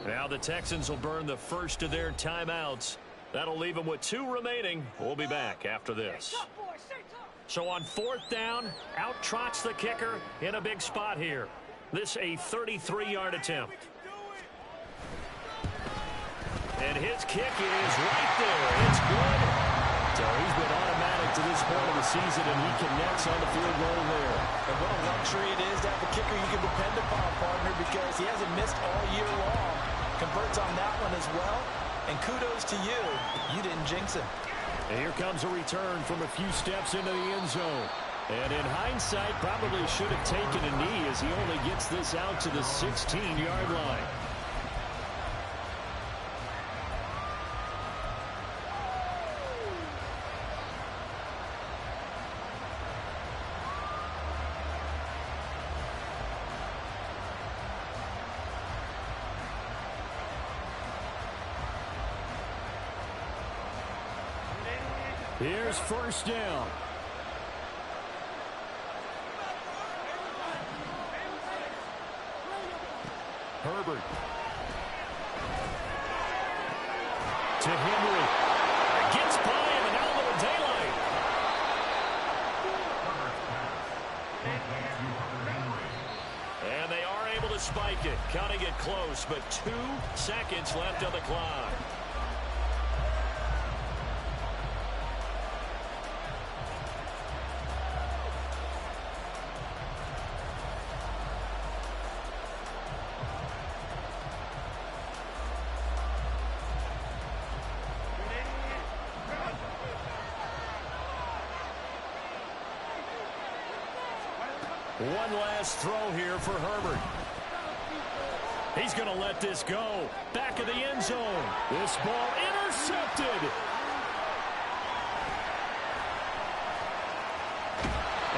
Now the Texans will burn the first of their timeouts. That'll leave them with 2 remaining. We'll be back after this. So on 4th down, out trots the kicker in a big spot here. This a 33-yard attempt. And his kick is right there. It's good. So he's been automatic to this point of the season, and he connects on the field goal there. And what a luxury it is to have a kicker you can depend upon, partner, because he hasn't missed all year long. Converts on that one as well. And kudos to you. You didn't jinx him. And here comes a return from a few steps into the end zone. And in hindsight, probably should have taken a knee as he only gets this out to the 16-yard line. Here's 1st down. Herbert. To Henry. Gets by him, and now a little daylight. And they are able to spike it. Cutting it close, but 2 seconds left on the clock. One last throw here for Herbert. He's going to let this go. Back of the end zone. This ball intercepted.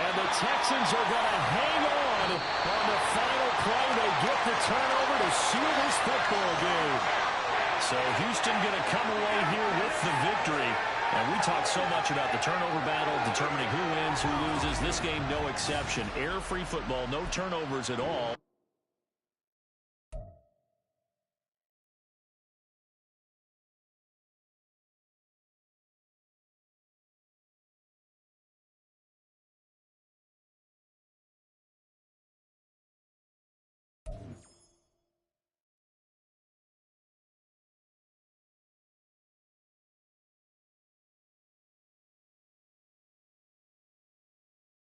And the Texans are going to hang on the final play. They get the turnover to seal this football game. So Houston going to come away here with the victory. And we talk so much about the turnover battle, determining who wins, who loses. This game, no exception. Error-free football, no turnovers at all.